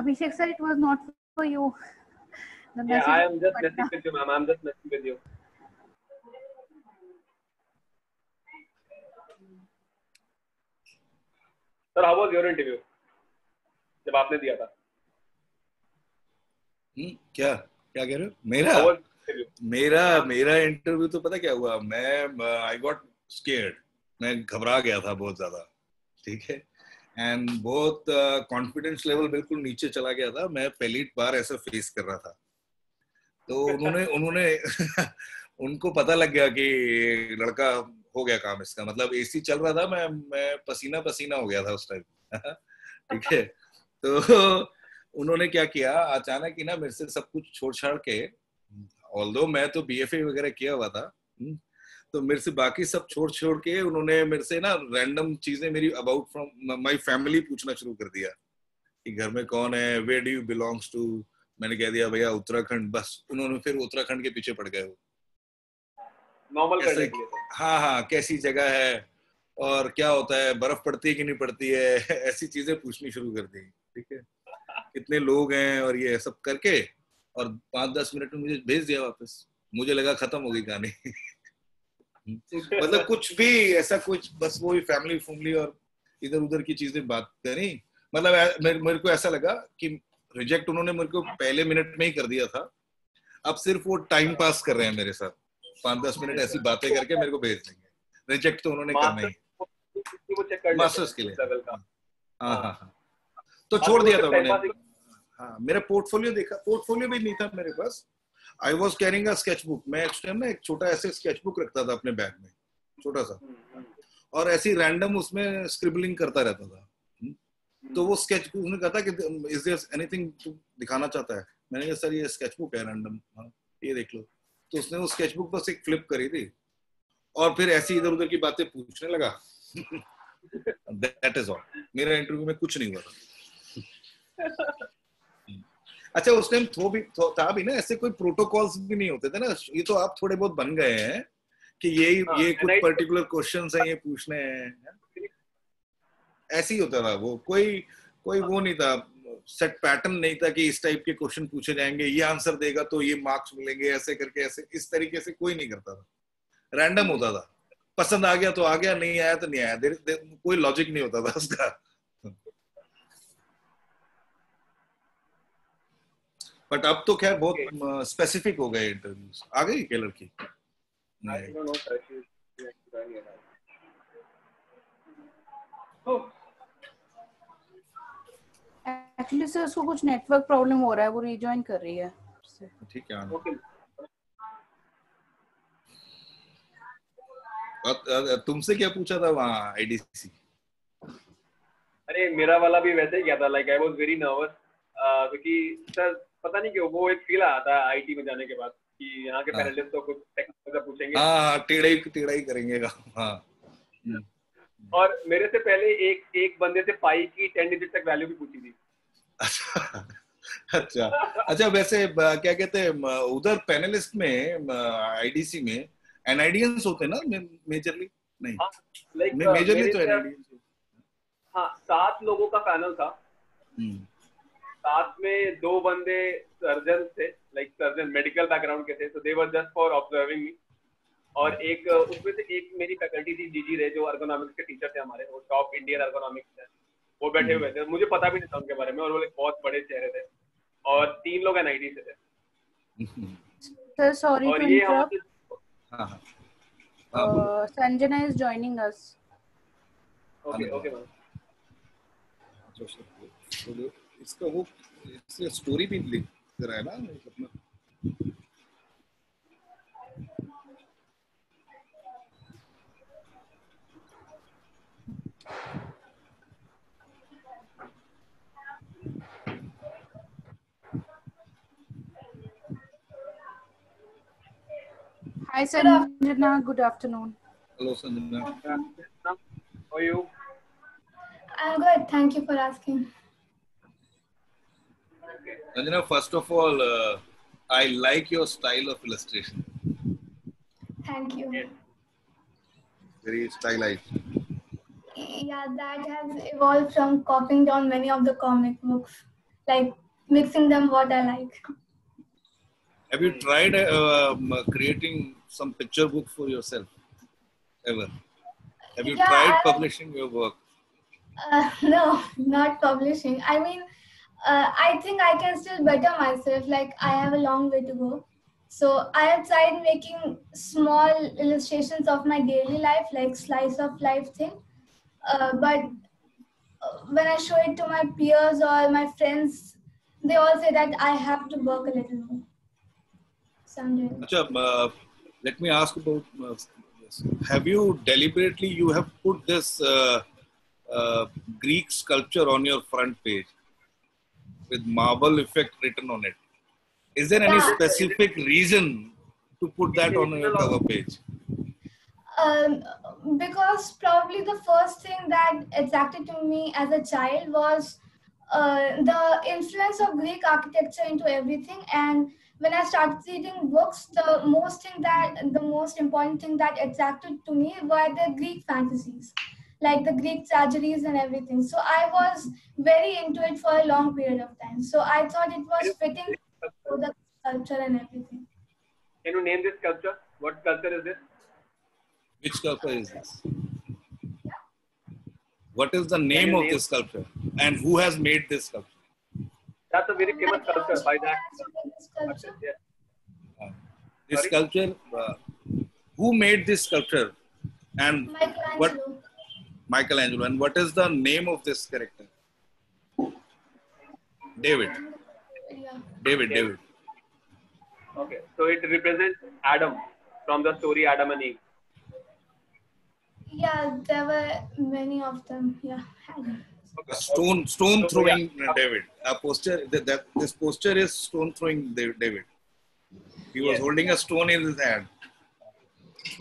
Abhishek sir, it was not for you. The
Yeah,
message
I am just messing with you, ma'am. I'm just messing with you. Sir, how was your interview? जब आपने दिया था.
क्या कह रहे हो. मेरा इंटरव्यू तो पता क्या हुआ. मैं आई गॉट स्केयर्ड. मैं घबरा गया था बहुत ज्यादा. ठीक है. एंड बहुत कॉन्फिडेंस लेवल बिल्कुल नीचे चला गया था. मैं पहली बार ऐसा फेस कर रहा था. तो उन्होंने उनको पता लग गया कि लड़का हो गया काम इसका. मतलब एसी चल रहा था, मैं पसीना पसीना हो गया था उस टाइम. ठीक है. तो उन्होंने क्या किया, अचानक ही ना मेरे से सब कुछ छोड़ छाड़ के, ऑल्दो मैं तो बीएफए वगैरह किया हुआ था, तो मेरे से बाकी सब छोड़ के उन्होंने मेरे से ना रैंडम चीजें मेरी अबाउट फ्रॉम माय फैमिली पूछना शुरू कर दिया कि घर में कौन है, where do you belongs to. मैंने कह दिया भैया उत्तराखंड. बस उन्होंने फिर उत्तराखंड के पीछे पड़ गए. वो
नॉर्मल करने के लिए.
हाँ कैसी जगह है और क्या होता है, बर्फ पड़ती है कि नहीं पड़ती है, ऐसी चीजें पूछनी शुरू कर दी. ठीक है. कितने लोग हैं और ये सब करके, और 5-10 मिनट में मुझे भेज दिया वापस. मुझे लगा खत्म हो गई कहानी. मतलब कुछ भी ऐसा कुछ, बस वो ही फैमिली और इधर उधर की चीजें बात करी. मतलब मेरे को ऐसा लगा कि रिजेक्ट उन्होंने मेरे को पहले मिनट में ही कर दिया था. अब सिर्फ वो टाइम पास कर रहे हैं मेरे साथ. 5-10 मिनट ऐसी बातें करके मेरे को भेज देंगे. रिजेक्ट तो उन्होंने करना ही मास्टर्स के लिए. हाँ तो छोड़ दिया था उन्होंने. हाँ मेरा पोर्टफोलियो देखा. पोर्टफोलियो भी नहीं था मेरे पास. I was carrying a sketchbook. मैं उस टाइम ना एक छोटा ऐसे स्केचबुक रखता था अपने बैग में, छोटा सा, और ऐसी रैंडम उसमें स्क्रिबलिंग करता रहता था. तो वो स्केच उसने कहा था कि इज देयर एनीथिंग तू दिखाना चाहता है. मैंने कहा सर ये स्केचबुक है रैंडम, ये देख लो. तो उसने वो स्केचबुक बस एक फ्लिप करी थी और फिर ऐसी इधर उधर की बातें पूछने लगा. That is all. मेरा इंटरव्यू में कुछ नहीं हुआ था. अच्छा उस टाइम था भी ना, ऐसे कोई प्रोटोकॉल्स भी नहीं होते थे ना. ये तो आप थोड़े बहुत बन गए हैं कि ये कुछ पर्टिकुलर क्वेश्चंस हैं, ये पूछने हैं. ऐसे ही होता था वो. कोई वो नहीं था, सेट पैटर्न नहीं था कि इस टाइप के क्वेश्चन पूछे जाएंगे, ये आंसर देगा तो ये मार्क्स मिलेंगे, ऐसे करके ऐसे इस तरीके से कोई नहीं करता था. रैंडम होता था. पसंद आ गया तो आ गया, नहीं आया तो नहीं आया. कोई लॉजिक नहीं होता था उसका. बट अब तो खैर बहुत स्पेसिफिक हो गए इंटरव्यूज. आ गई क्या लड़की?
एक्चुअली सर उसको कुछ नेटवर्क प्रॉब्लम हो रहा है, वो रिजॉइन कर रही है.
ठीक है. तुमसे क्या पूछा था वहाँ आईडीसी?
अरे मेरा वाला भी वैसे ही क्या था. Like I was very nervous क्योंकि सर पता नहीं क्यों वो एक फील आता है आईटी में जाने के बाद कि यहाँ के पैनलिस्ट तो कुछ टेक्निकल पूछेंगे. हाँ
टेढ़ा ही करेंगे. हाँ.
और मेरे से पहले एक बंदे से पाई की 10 डिजिट तक वैल्यू भी पूछी थी.
अच्छा अच्छा, वैसे क्या कहते हैं उधर पैनलिस्ट में आईडीसी में एनआईडियंस होते हैं ना मेजरली? नहीं,
हाँ, लाइक
मेजरली
मेरे
तो
से
एनआईडियंस।
हाँ 7 लोगों का पैनल था। 7 में 2 बंदे सर्जन थे, लाइक सर्जन मेडिकल बैकग्राउंड के थे, so they were just for observing me। और एक उसमें से एक मेरी फैकल्टी थी जीजी रे, जो ergonomics के टीचर थे हमारे, वो टॉप इंडियन ergonomics थे, वो बैठे हुए थे। मुझे पता भी नहीं था उनके बारे में, और वो बहुत बड़े चेहरे थे, और 3 लोग एनआईडी से थे।
Sir, sorry
और
to
ये
interrupt.
हमारे
Sanjana is joining us.
Okay okay ma'am.
तो इसका वो इससे स्टोरी भी लिख रहा है ना अपना।
Hi Sanjana, good afternoon.
Hello Sanjana.
How are you?
I'm good. Thank you for asking.
Sanjana, first of all, I like your style of illustration.
Thank you.
Yes.
Very stylized.
Yeah, that has evolved from copying down many of the comic books, like mixing them what I like.
Have you tried creating some picture book for yourself ever? Have you
Yeah,
tried publishing your work?
No, not publishing. I mean, I think I can still better myself. Like, I have a long way to go. So I have tried making small illustrations of my daily life, like slice of life thing. But when I show it to my peers or my friends, they all say that I have to work a little more. So I'm doing.
Acha, let me ask about this. Have you deliberately you have put this Greek sculpture on your front page with marble effect written on it? Is there any
Yeah.
specific reason to put that on your cover page?
Because probably the first thing that attracted to me as a child was the influence of Greek architecture into everything. And when I started reading books, the most important thing that attracted to me were the Greek fantasies, like the Greek tragedies and everything. So I was very into it for a long period of time. So I thought it was fitting for the culture and everything.
Can you name this sculpture? What sculpture is this?
Which sculpture is this? What is the name of this sculpture? And who has made this sculpture?
That's a very famous sculpture by that.
Sculpture?
Yeah.
This
Sorry?
sculpture, who made this sculpture? And what?
Michelangelo.
Michelangelo. And what is the name of this character? David.
Yeah.
David.
Okay, so it represents Adam from the story Adam and Eve.
Yeah, there were many of them. Yeah.
A stone throwing David. A poster. This poster is stone throwing David. He was holding a stone in his hand.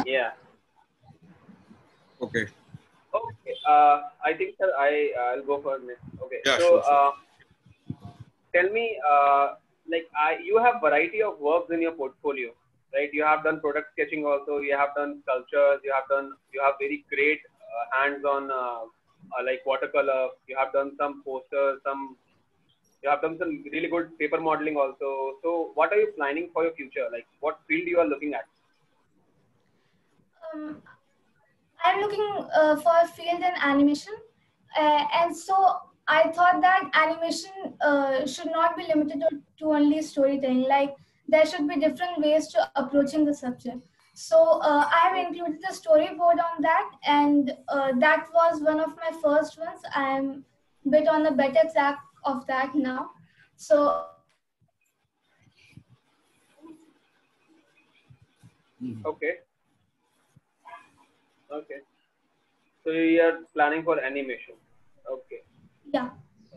Yeah.
Okay.
Okay. I think sir, I'll go for next. Okay.
Yeah,
so
sure.
tell me, you have variety of works in your portfolio, right? You have done product sketching also. You have done sculptures. You have very great hands-on like watercolor. You have done some posters. You have done some really good paper modeling also. So what are you planning for your future? Like what field you are looking at?
I'm looking for a field in animation, and so I thought that animation should not be limited to only storytelling. Like there should be different ways to approaching the subject. So I have included the storyboard on that, and that was one of my first ones. I'm a bit on the better track of that now. So.
Okay. Okay. So you are planning for animation. Okay.
Yeah.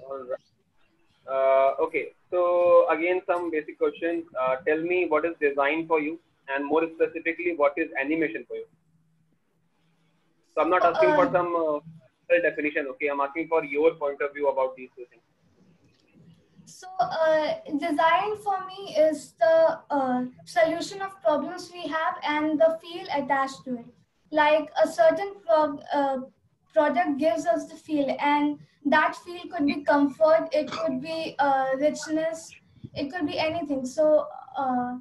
All right. Okay. So again, some basic questions. Tell me what is design for you, and more specifically, what is animation for you? So I'm not asking for some definition. Okay, I'm asking for your point of view about these two things.
So design for me is the solution of problems we have and the feel attached to it. Like a certain product gives us the feel, and that feel could be comfort, it could be richness, it could be anything. Uh,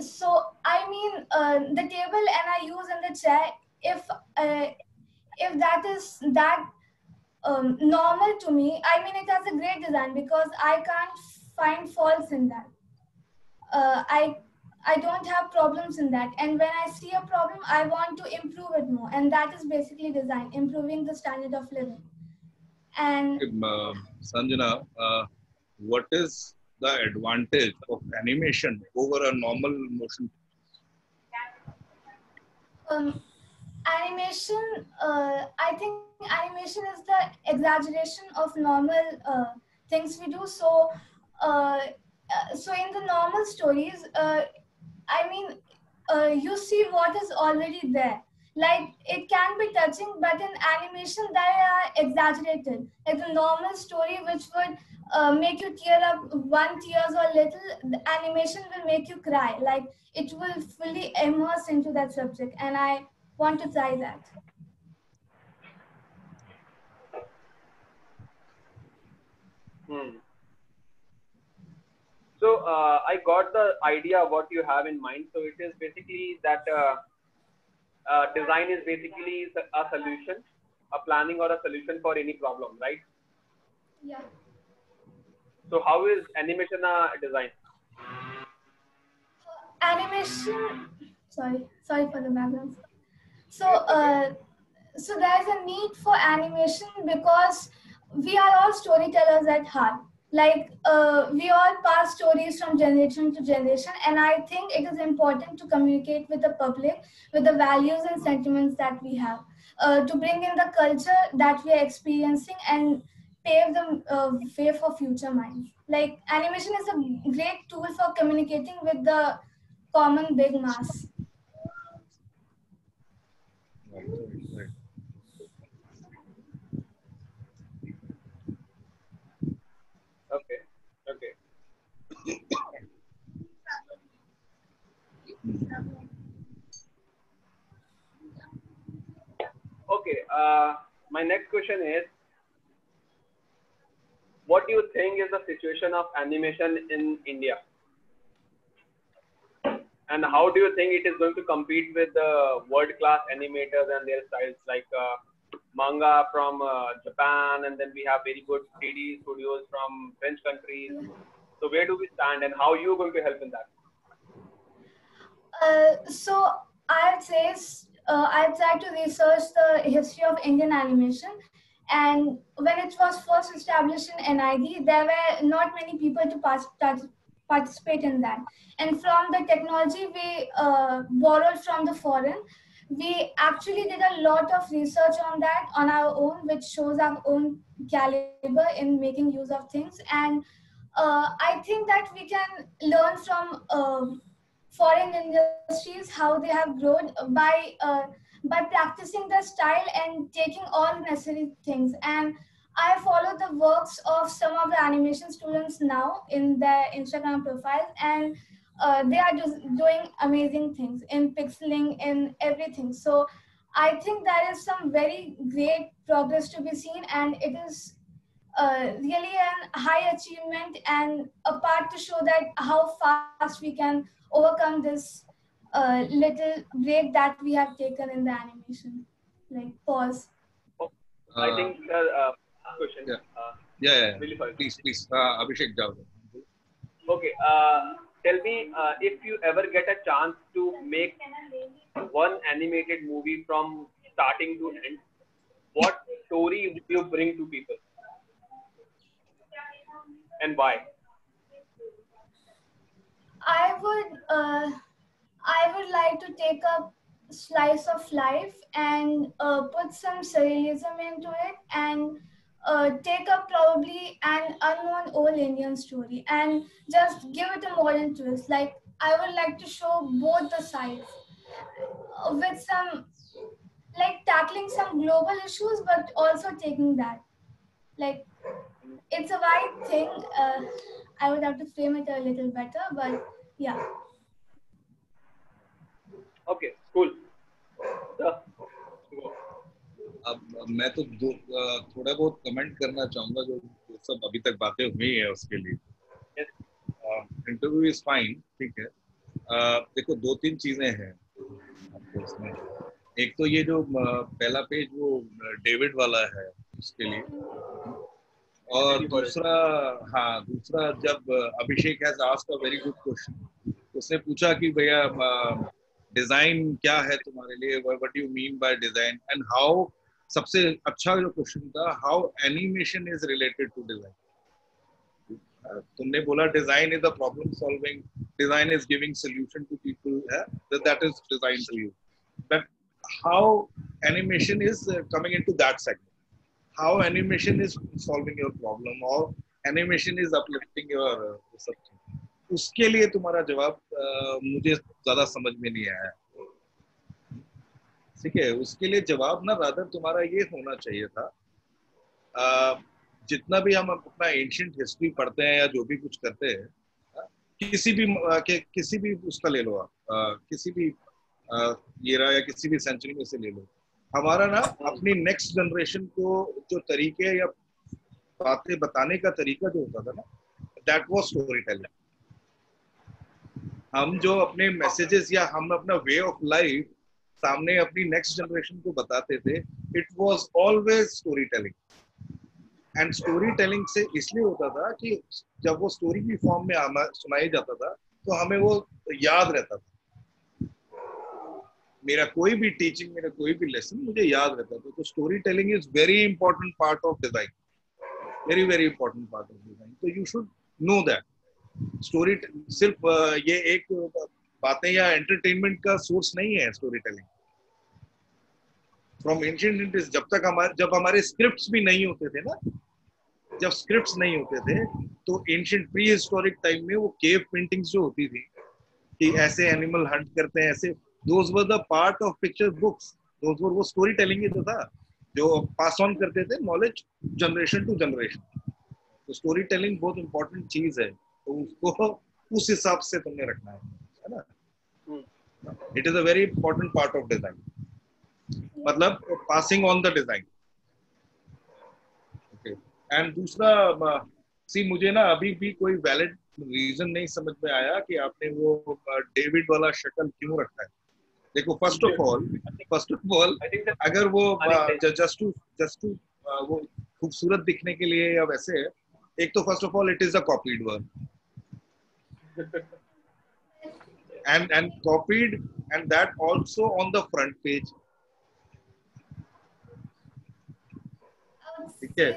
so I mean the table and I use in the chair, if that is that normal to me, I mean, it has a great design because I can't find faults in that. Uh, I I don't have problems in that. And when I see a problem, I want to improve it more. And that is basically design, improving the standard of living. And
Sanjana, what is the advantage of animation over a normal motion?
Animation, I think animation is the exaggeration of normal things we do. So in the normal stories, I mean, you see what is already there. Like it can be touching, but in animation they are exaggerated. Like the normal story, which would make you tear up one tears or little, the animation will make you cry. Like it will fully immerse into that subject, and I want to try that.
So I got the idea of what you have in mind. So it is basically that design is basically a solution, a planning or a solution for any problem, right?
Yeah.
So how is animation a design?
Animation. Sorry for the background. So,
Yes,
so there is a need for animation because we are all storytellers at heart. Like we all pass stories from generation to generation, and I think it is important to communicate with the public with the values and sentiments that we have, to bring in the culture that we are experiencing and pave the way for future minds. Like animation is a great tool for communicating with the common big mass.
Right.
Okay. Okay. Okay. My next question is, what do you think is the situation of animation in India? And how do you think it is going to compete with the world-class animators and their styles like manga from Japan, and then we have very good 3D studios from French countries. So where do we stand, and how are you going to help in that?
So I'd say I tried to research the history of Indian animation, and when it was first established in NID, there were not many people to participate in that. And from the technology we borrowed from the foreign, we actually did a lot of research on that on our own, which shows our own caliber in making use of things. And I think that we can learn from foreign industries how they have grown by practicing the style and taking all necessary things. And I follow the works of some of the animation students now in their Instagram profiles, and they are just doing amazing things in pixeling, in everything. So I think there is some very great progress to be seen, and it is really a high achievement and a part to show that how fast we can overcome this little break that we have taken in the animation. Like pause.
Oh, I think question.
Yeah.
Really sorry.
Please, Abhishek Javda.
Okay. Tell me if you ever get a chance to make one animated movie from starting to end, what story would you bring to people, and why?
I would like to take a slice of life and put some surrealism into it, and take up probably an unknown old Indian story and just give it a modern twist. Like I would like to show both the sides with some, like tackling some global issues, but also taking that like it's a wide thing. I would have to frame it a little better, but yeah.
Okay, cool.
अब मैं तो थोड़ा बहुत comment करना चाहूंगा जो सब अभी तक बातें हुई है उसके लिए. इंटरव्यू इज फाइन, ठीक है. देखो 2-3 चीजें हैं आपको इसमें. एक तो ये जो पहला पेज वो डेविड वाला है उसके लिए, और दूसरा जब Abhishek has asked a very good question. उसने पूछा कि भैया डिजाइन क्या है तुम्हारे लिए, what you mean by design, and how. सबसे अच्छा जो क्वेश्चन था, how animation is related to design. तुमने बोला design is a problem solving, design is giving solution to people, that is design to you. But how animation is coming into that segment, how animation is solving your problem, और animation is uplifting your सब. उसके लिए तुम्हारा जवाब मुझे ज्यादा समझ में नहीं आया. ठीक है, उसके लिए जवाब ना रादर तुम्हारा ये होना चाहिए था, जितना भी हम अपना एंशिएंट हिस्ट्री पढ़ते हैं या जो भी कुछ करते हैं, किसी भी उसका ले लो आप, किसी भी एरा या किसी भी सेंचुरी में से ले लो. हमारा ना अपनी नेक्स्ट जनरेशन को जो तरीके या बातें बताने का तरीका जो होता था ना, दैट वाज स्टोरी टेलिंग. हम जो अपने मैसेजेस या हम अपना वे ऑफ लाइफ सामने अपनी नेक्स्ट जनरेशन को बताते थे, it was always story telling. And story telling से इसलिए होता था कि जब वो स्टोरी की फॉर्म में सुनाई जाता था तो हमें वो याद रहता था. मेरा कोई भी टीचिंग, मेरा कोई भी लेसन मुझे याद रहता था. तो story telling is very important part of design, very very important part of design. तो you should know that story सिर्फ ये एक बातें या एंटरटेनमेंट का सोर्स नहीं है. Story telling from ancient India, जब हमारे स्क्रिप्ट्स भी नहीं होते थे ना, जब स्क्रिप्ट्स नहीं होते थे तो एंशिएंट प्री हिस्टोरिक टाइम में वो केव पेंटिंग्स जो होती थी कि ऐसे एनिमल हंट करते हैं, ऐसे, those were the part of picture books. Those were, वो स्टोरी टेलिंग ही तो था जो पास ऑन करते थे नॉलेज जनरेशन टू जनरेशन. तो स्टोरी टेलिंग बहुत इंपॉर्टेंट चीज है, तो उसको उस हिसाब से तुमने रखना है ना. It is a very important part of design, मतलब passing on the design. Okay. And दूसरा, सी मुझे ना अभी भी कोई वैलिड रीजन नहीं समझ में आया कि आपने वो डेविड वाला शक्ल क्यों रखा है. देखो, फर्स्ट ऑफ ऑल अगर वो जस्ट टू वो खूबसूरत दिखने के लिए या वैसे, एक तो first of all it is a copied work, and copied, and that also on the front page. ठीक है.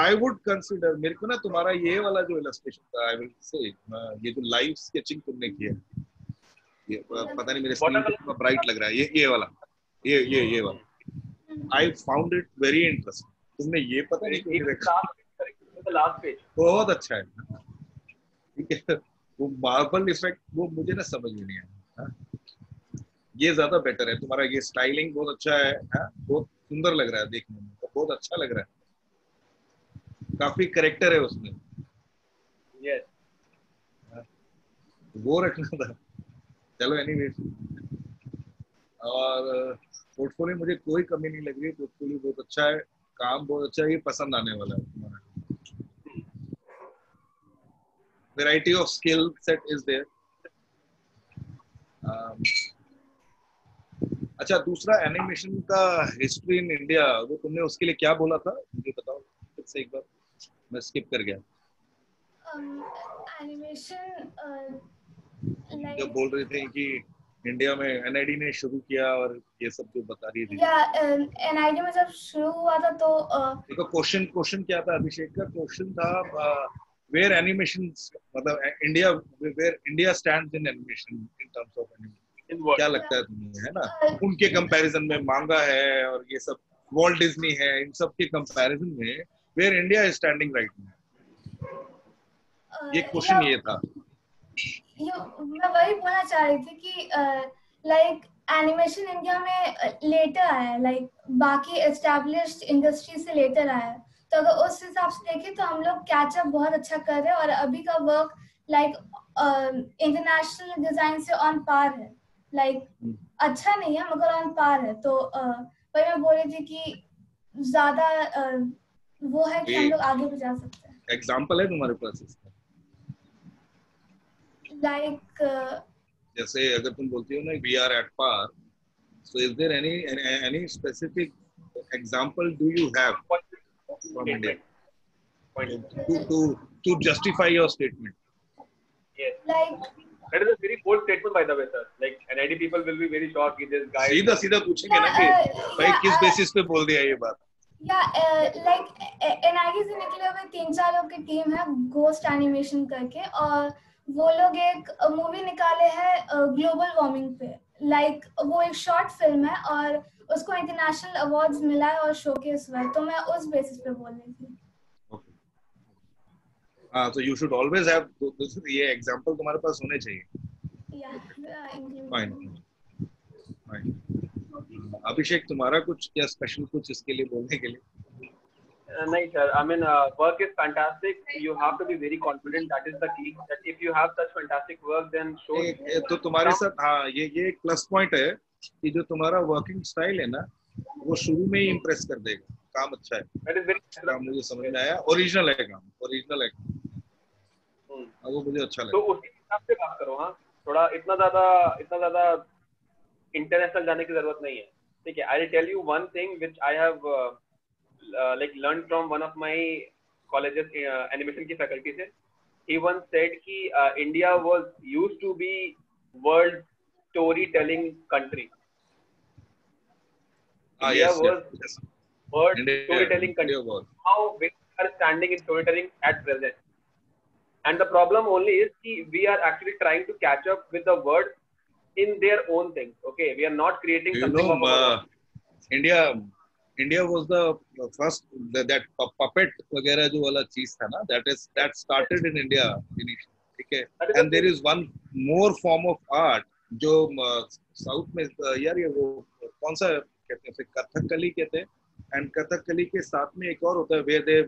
I would consider, मेरे को ना तुम्हारा ये वाला जो इलस्ट्रेशन था, I will say, ये जो लाइव स्केचिंग तुमने किया, ये पता नहीं मेरे स्क्रीन पे कितना ब्राइट लग रहा है, ये वाला, ये वाला, I found it very interesting. तुमने ये पता नहीं क्यों देखा,
लास्ट पेज
बहुत अच्छा है. ठीक है, वो मार्बल इफेक्ट वो मुझे ना समझ में नहीं आया. ये ज्यादा बेटर है तुम्हारा, ये स्टाइलिंग बहुत अच्छा है, बहुत सुंदर लग रहा है देखने में, तो बहुत अच्छा लग रहा है, काफी कैरेक्टर है उसमें.
यस,
वो रखना था. चलो एनीवे, और पोर्टफोलियो मुझे कोई कमी नहीं लग रही, पोर्टफोलियो बहुत अच्छा है, काम बहुत अच्छा है, ये पसंद आने वाला है तुम्हारा. Variety of skill set is there. अच्छा, दूसरा एनिमेशन का हिस्ट्री इन इंडिया, वो तुमने उसके लिए क्या बोला था मुझे बताओ फिर से एक बार, मैं स्किप कर गया.
एनिमेशन
जब बोल रहे थे कि इंडिया में एनआईडी ने शुरू किया और ये सब जो बता रही थी,
या एनआईडी में जब शुरू हुआ था तो
देखो क्वेश्चन क्या था अभिषेक का, क्वेश्चन था where animation, मतलब where India stands in animation in terms of animation. क्या लगता है तुम्हें, है ना, उनके कंपैरिजन में मांगा है और ये सब वॉल्ट डिज्नी है, इन सब के कंपैरिजन में where India is standing right now, ये क्वेश्चन ये था.
मैं वही बोलना चाह रही थी कि लाइक एनिमेशन इंडिया में लेटर आया है, लाइक बाकी एस्टैब्लिश्ड इंडस्ट्री से लेटर आया है. तो अगर उस हिसाब से देखें तो हम लोग कैचअप बहुत अच्छा कर रहे हैं और अभी का वर्क लाइक इंटरनेशनल डिजाइन से ऑन पार है, लाइक अच्छा नहीं है मगर ऑन पार है। तो वही मैं बोल रही थी कि ज्यादा वो है कि हम लोग आगे भी जा सकते हैं।
एग्जाम्पल है तुम्हारे पास इसका?
लाइक
जैसे अगर तुम बोलती हो ना we are at par, so is there any specific example do you have from India to justify your statement?
Yes.
like
That is a very bold statement, by the way, sir. Like NID people will be very shocked if this guy.
सीधा सीधा पूछेंगे ना कि भाई किस basis पे बोल दिया ये बात?
या लाइक एनआईडी से निकले हुए 3-4 लोग की टीम है घोस्ट एनिमेशन करके, और वो लोग एक मूवी निकाले हैं ग्लोबल वार्मिंग पे। लाइक वो एक शॉर्ट फिल्म है और उसको इंटरनेशनल अवार्ड्स मिला है और शोकेस हुआ है, तो मैं उस बेसिस पे बोल रही थी।
हाँ, तो you should always have ये example तुम्हारे पास होने चाहिए। Fine, fine. अभिषेक, तुम्हारा कुछ क्या स्पेशल कुछ इसके लिए बोलने के लिए?
नहीं sir, I mean work is fantastic. You have to be very confident. That is the key. That if you have such fantastic work, then show.
तो तुम्हारे साथ हाँ ये एक प्लस पॉइंट है कि जो तुम्हारा वर्किंग स्टाइल है ना वो शुरू में ही इम्प्रेस कर देगा। काम अच्छा है,
That is very.
काम मुझे समझ में आया। ओरिजिनल है काम, ओरिजिनल है। वो मुझे अच्छा लगा।
तो उसी हिसाब से बात करो। हाँ, थोड़ा इतना ज्यादा इंटरनेशनल जाने की जरूरत नहीं है, ठीक है। I will tell you one thing which I have like learned from one of my colleges animation की faculty से। He once said कि India was used to be world storytelling country. India was world storytelling country. How we are standing in storytelling at present. And the problem only is that we are actually trying to catch up with the world in their own things. Okay, we are not creating something of our own.
India was the first that puppet वगैरह जो वाला चीज था ना, that started in India initially, ठीक है। And there is one more form of art जो south में यार ये वो कौन सा कहते हैं, कथकली कहते हैं। एंड कथकली के साथ में एक और होता है where they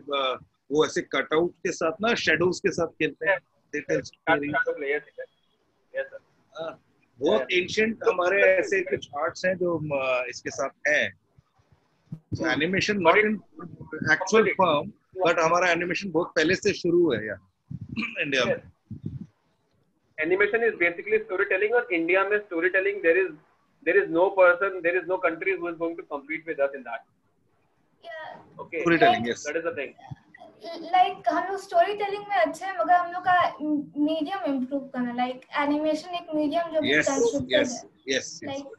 वो ऐसे कटआउट के साथ ना शेडोज के साथ खेलते हैं। बहुत एंशिएंट हमारे ऐसे कुछ आर्ट्स हैं जो इसके साथ हैं। So animation not in actual form, but हमारा animation बहुत पहले से शुरू है यार इंडिया में।
Animation is basically storytelling, और इंडिया में storytelling there is no person, there is no country who is going to compete with us in that.
Yeah.
Okay.
Storytelling, yes.
That is the thing.
Like हम लोग story telling में अच्छे हैं मगर हम लोग का मीडियम इम्प्रूव करना। लाइक एनिमेशन एक मीडियम जो कंस्ट्रक्टेड है।
Yes.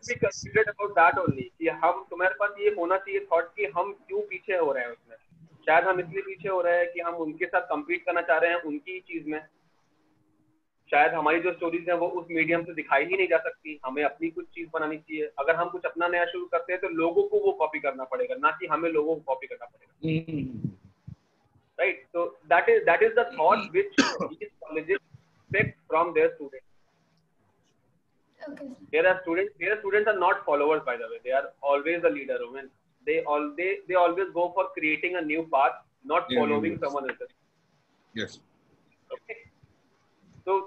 We considered about that only कि हम तुम्हारे पास ये होना चाहिए थॉट कि हम क्यों पीछे हो रहे हैं उसमें। शायद हम इसलिए पीछे हो रहे हैं कि हम उनके साथ compete करना चाह रहे हैं उनकी चीज में। शायद हमारी जो स्टोरीज हैं वो उस मीडियम से दिखाई ही नहीं जा सकती, हमें अपनी कुछ चीज बनानी चाहिए। अगर हम कुछ अपना नया शुरू करते हैं तो लोगों को वो कॉपी करना पड़ेगा, ना कि हमें लोगों को कॉपी करना पड़ेगा। Right, so that is the thought which these colleges expect from their students.
Okay.
Their students are not followers, by the way. They are always the leader. I mean, they always go for creating a new path, not following someone else.
Yes.
Okay. So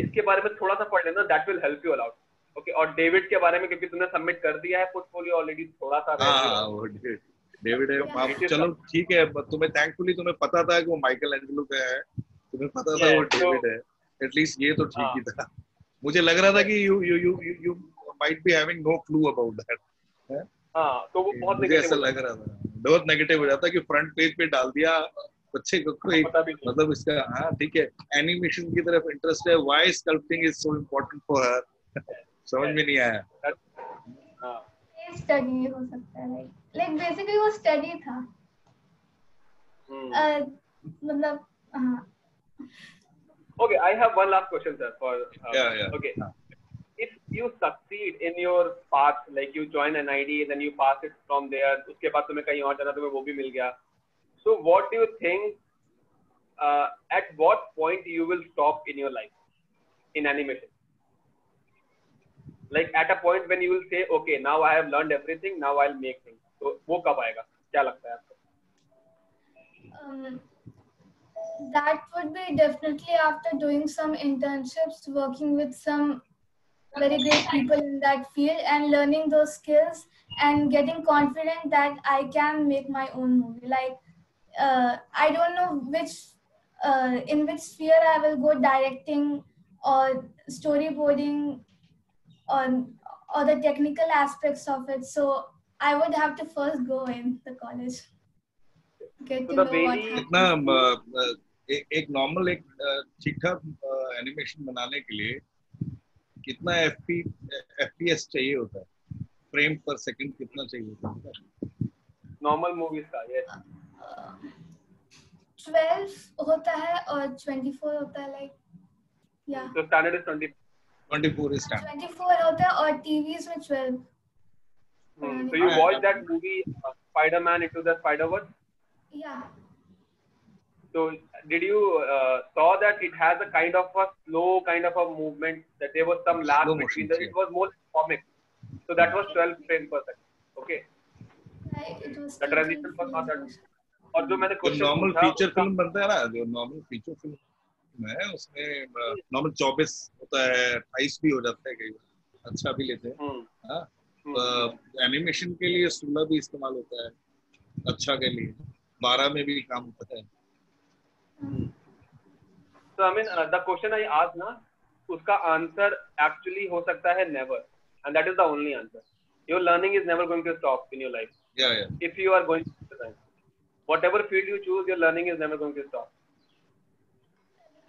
इसके बारे में थोड़ा सा पढ़ लेना, that will help you a lot. Okay. और David के बारे में क्योंकि तुमने सबमिट कर दिया है पोर्टफोलियो ऑलरेडी, थोड़ा सा
वो डेविड है। चलो ठीक है, तुम्हें थैंकफुली तुम्हें पता था कि वो माइकल एंजेलो का है, तुम्हें पता था वो डेविड है, एटलीस्ट ये तो ठीक ही था। मुझे लग रहा था कि you might be having no clue about that।
हाँ, तो वो बहुत
मुझे ऐसा लग रहा था, बहुत नेगेटिव हो जाता कि फ्रंट पेज पे डाल दिया बच्चे को कोई मतलब इसका। हाँ ठीक है, एनिमेशन की तरफ इंटरेस्ट है, why sculpting is so important for her, समझ में नहीं आया।
स्टडी हो सकता है, लाइक बेसिकली वो स्टडी था। मतलब हाँ।
Okay, I have one last question, sir.
Yeah.
Okay. If you succeed in your path, like you join NID, then you pass it from there, उसके बाद तुम्हें कहीं और जाना, तुम्हें वो भी मिल गया. So what do you think? At what point you will stop in your life in animation? Like at a point when you will say, okay, now I have learned everything, now I'll make things. So वो कब आएगा? क्या लगता है आपको?
That would be definitely after doing some internships, working with some very great people in that field and learning those skills and getting confident that I can make my own movie. Like, I don't know in which sphere I will go, directing or storyboarding or the technical aspects of it. So I would have to first go in the college, get
So
to
the
know what
very
happens.
एक normal एक ठीक ठाक animation बनाने के लिए कितना FPS चाहिए होता है, फ्रेम पर सेकंड कितना चाहिए होता है?
नॉर्मल मूवीज का yes
12 होता है और 24 होता है, लाइक या
so standard is 24
is standard.
24 होता है और टीवीज में 12.
so you watched that movie Spider-Man Into the Spider-Verse?
Yeah.
So did you saw that it has a kind of a slow kind of a movement, that there was some lag
Slow
between
motion,
it was more comic, so that was 12 frames per second. Okay,
It was
the transition was not that. और जो मैंने
जो
question
normal feature film बनता है ना, जो normal feature film है उसमें नॉर्मल 24 होता है, 28 भी हो जाता है कई बार, अच्छा भी लेते हैं. हाँ, एनिमेशन के लिए 16 भी इस्तेमाल होता है, अच्छा के लिए 12 में भी काम होता है.
So I mean the question I asked ना, उसका आंसर एक्चुअली हो सकता है never, and that is the only answer. Your learning is never going to stop in your life.
Yeah.
If you are going to design, whatever field you choose, your learning is never going to stop.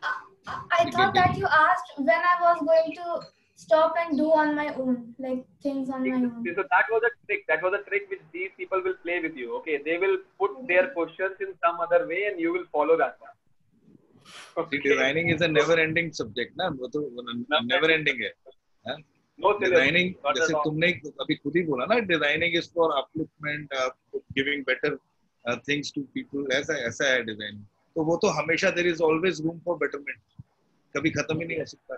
I thought that you asked when I was going to stop and do on my own, like things on my own.
So that was a trick. That was a trick which these people will play with you. Okay, they will put their questions in some other way, and you will follow that one.
Okay. Designing is a never-ending subject, ना? वो तो never-ending है.
No
designing, जैसे तुमने अभी खुद ही बोला ना, designing is for upliftment, giving better things to people, ऐसा है डिजाइनिंग. तो वो तो हमेशा there is always room for betterment, कभी खत्म ही नहीं हो सकता,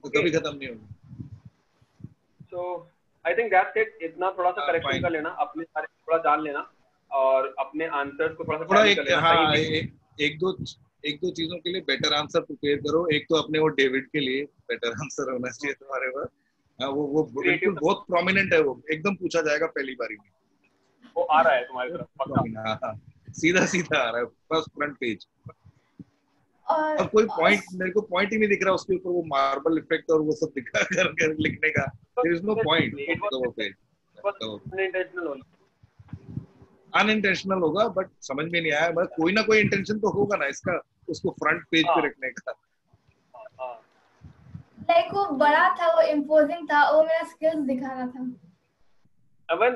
तो कभी खत्म नहीं होगा.
सो आई थिंक दैट्स इट. इतना थोड़ा सा करेक्शन कर लेना, अपने बारे में थोड़ा जान लेना और अपने आंसर्स को थोड़ा सा कर लेना.
हाँ, एक दो चीजों के लिए बेटर आंसर प्रिपेयर करो. एक तो अपने वो डेविड के लिए बेटर आंसर होना चाहिए तुम्हारे पास. वो बिल्कुल बहुत प्रोमिनेंट है, वो एकदम पूछा जाएगा पहली बारी में.
वो आ रहा है तुम्हारी तरफ पक्का.
हाँ, सीधा आ रहा है, फर्स्ट फ्रंट पेज. अब कोई पॉइंट, मेरे को पॉइंट ही नहीं दिख रहा उसके ऊपर, वो मार्बल इफेक्ट और वो सब दिखा कर लिखने का. There is no point. Unintentional होगा, बट समझ में नहीं आया. बस कोई ना कोई इंटेंशन तो होगा ना इसका, उसको फ्रंट पेज पे रखने का.
लाइक वो बड़ा था, वो इम्पोजिंग था, वो मेरा स्किल्स दिखा रहा था.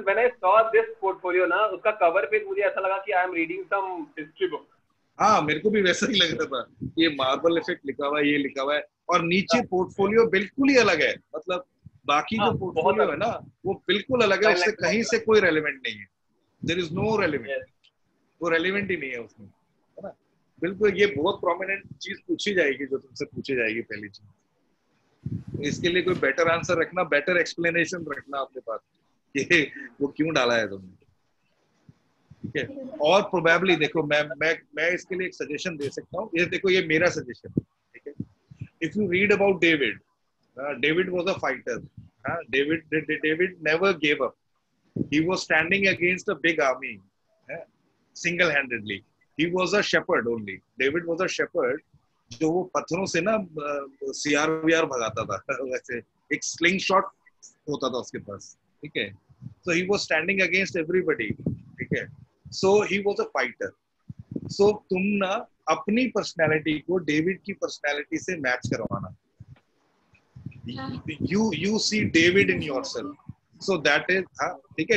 When I saw this portfolio ना, उसका कवर पेज मुझे ऐसा लगा कि I am reading some history book.
हाँ, मेरे को भी वैसा ही लग रहा था. ये मार्बल इफेक्ट लिखा हुआ है, ये लिखा हुआ है, और नीचे पोर्टफोलियो बिल्कुल ही अलग है. मतलब बाकी जो पोर्टफोलियो है ना, वो बिल्कुल अलग है, उससे कहीं से कोई रेलेवेंट नहीं है. There is no relevant. वो रेलेवेंट ही नहीं है उसमें, है ना. बिल्कुल ये बहुत प्रोमिनेंट चीज पूछी जाएगी, जो तुमसे पूछी जाएगी पहली चीज. इसके लिए कोई बेटर आंसर रखना, बेटर एक्सप्लेनेशन रखना अपने पास कि वो क्यों डाला है तुमने. ठीक है. और प्रोबेबली देखो, मैं इसके लिए एक सजेशन दे सकता हूँ. ये देखो, ये मेरा सजेशन है. ठीक है. If you read about David was a fighter. David never gave up. He was standing against a big army, single-handedly. He was a shepherd only. David was a shepherd, जो वो पत्थरों से ना CR भगाता था. वैसे एक slingshot होता था उसके पास. ठीक है. So he was standing against everybody. ठीक है. So he was a fighter. So तुम ना अपनी पर्सनैलिटी को डेविड की पर्सनैलिटी से मैच करवाना. You see David in yourself. So that is, ठीक है,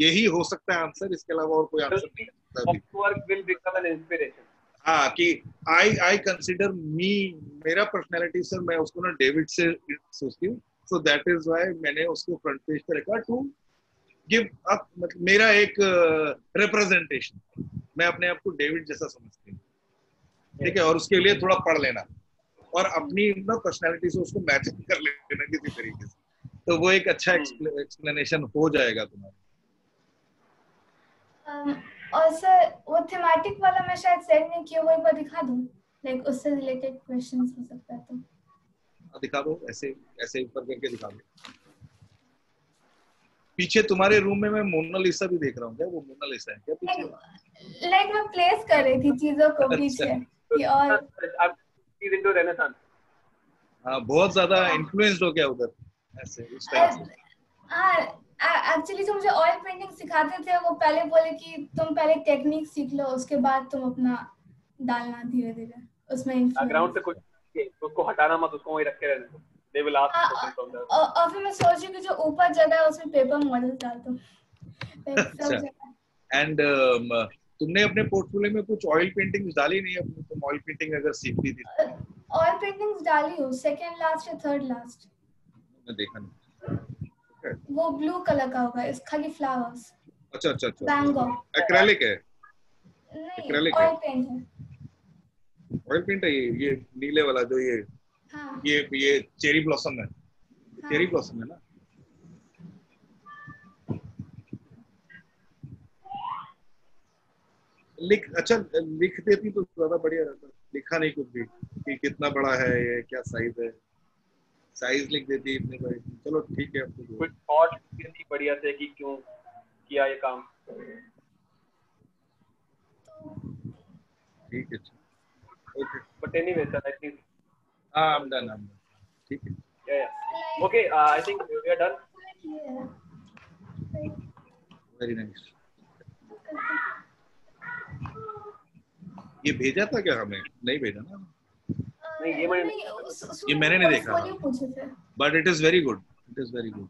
यही हो सकता है आंसर. इसके अलावा और कोई आंसर नहीं सकता.
Work will become an inspiration.
हाँ, कि I consider me, मेरा पर्सनैलिटी सर, मैं उसको ना डेविड से सोचती हूँ. So that is why मैंने उसको फ्रंट पेज पे रखा, to give up, मतलब मेरा एक रिप्रेजेंटेशन. मैं अपने आप को डेविड जैसा समझती हूँ. ठीक है. और उसके लिए थोड़ा पढ़ लेना और अपनी ना पर्सनैलिटी से उसको मैच कर लेना किसी तरीके से, तो वो एक अच्छा एक्सप्लेनेशन हो जाएगा तुम्हारा.
और सर वो थीमेटिक वाला मैं शायद सेंड नहीं किया, वो एक बार दिखा दूं, लाइक उससे रिलेटेड क्वेश्चंस हो सकता है तो
दिखा दो, ऐसे ऐसे ऊपर करके दिखा दो। पीछे तुम्हारे रूम में मैं मोनालिसा भी देख रहा हूँ, क्या वो मोनालिसा है क्या पीछे?
लाइक मैं प्लेस कर रही थी चीजों को पीछे कि और
into Renaissance.
हाँ, बहुत ज्यादा इन्फ्लुएंस्ड हो गया उधर ऐसे उस टाइम से।
हाँ एक्चुअली जो मुझे ऑयल पेंटिंग सिखाते थे वो पहले बोले कि तुम पहले टेक्निक सीख लो, उसके बाद तुम अपना डालना धीरे धीरे उसमें
बैकग्राउंड से कुछ उसको हटाना मत, उसको वहीं रखे रहने दो। They will ask questions from there.
और फिर मैं सोच रही हूँ कि जो ऊपर जगह है उसमें पेपर मॉडल डाल दूं।
एंड तुमने अपने पोर्टफोलियो में कुछ ऑयल पेंटिंग्स डाली नहीं अपनी? तुम ऑयल पेंटिंग अगर सीखती थी?
ऑयल पेंटिंग्स डाली हूँ, सेकंड लास्ट या थर्ड लास्ट।
मैं देखा नहीं।
वो ब्लू कलर का होगा, इस खाली फ्लावर्स।
अच्छा अच्छा अच्छा,
बैंगो
एक्रेलिक है?
नहीं, ऑयल पेंट है।
ऑयल पेंट है ये नीले वाला जो ये?
हाँ
ये चेरी ब्लॉसम है।
हाँ।
चेरी ब्लॉसम है ना? अच्छा लिख देती तो ज्यादा बढ़िया रहता। लिखा नहीं कुछ भी कि कितना बड़ा है ये, क्या साइज है, साइज लिख देती इतने बड़े। चलो ठीक है, आपको
कुछ थॉट कितनी बढ़िया से कि क्यों किया ये काम।
ठीक है, okay.
But anyway sir, I think
I am done. ठीक है,
okay, I think we are done.
Very nice. ये भेजा था क्या हमें? नहीं भेजा ना?
नहीं,
ये मैंने नहीं देखा, but it is very good, it is very good.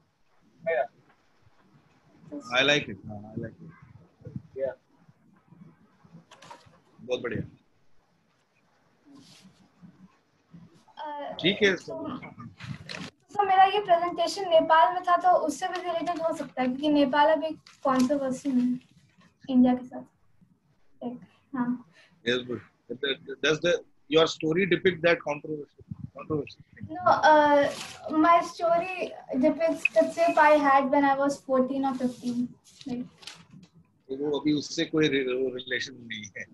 I like it, I like it, बहुत बढ़िया। ठीक है।
तो मेरा ये प्रेजेंटेशन नेपाल में था तो उससे भी रिलेटेड हो सकता है क्योंकि नेपाल अभी कंट्रोवर्सी में इंडिया के साथ। हाँ।
Yes, but does your story depict that controversy?
No, my story depicts the trip I had when I was 14 or 15. Like,
तो वो अभी उससे कोई रिलेशन नहीं है।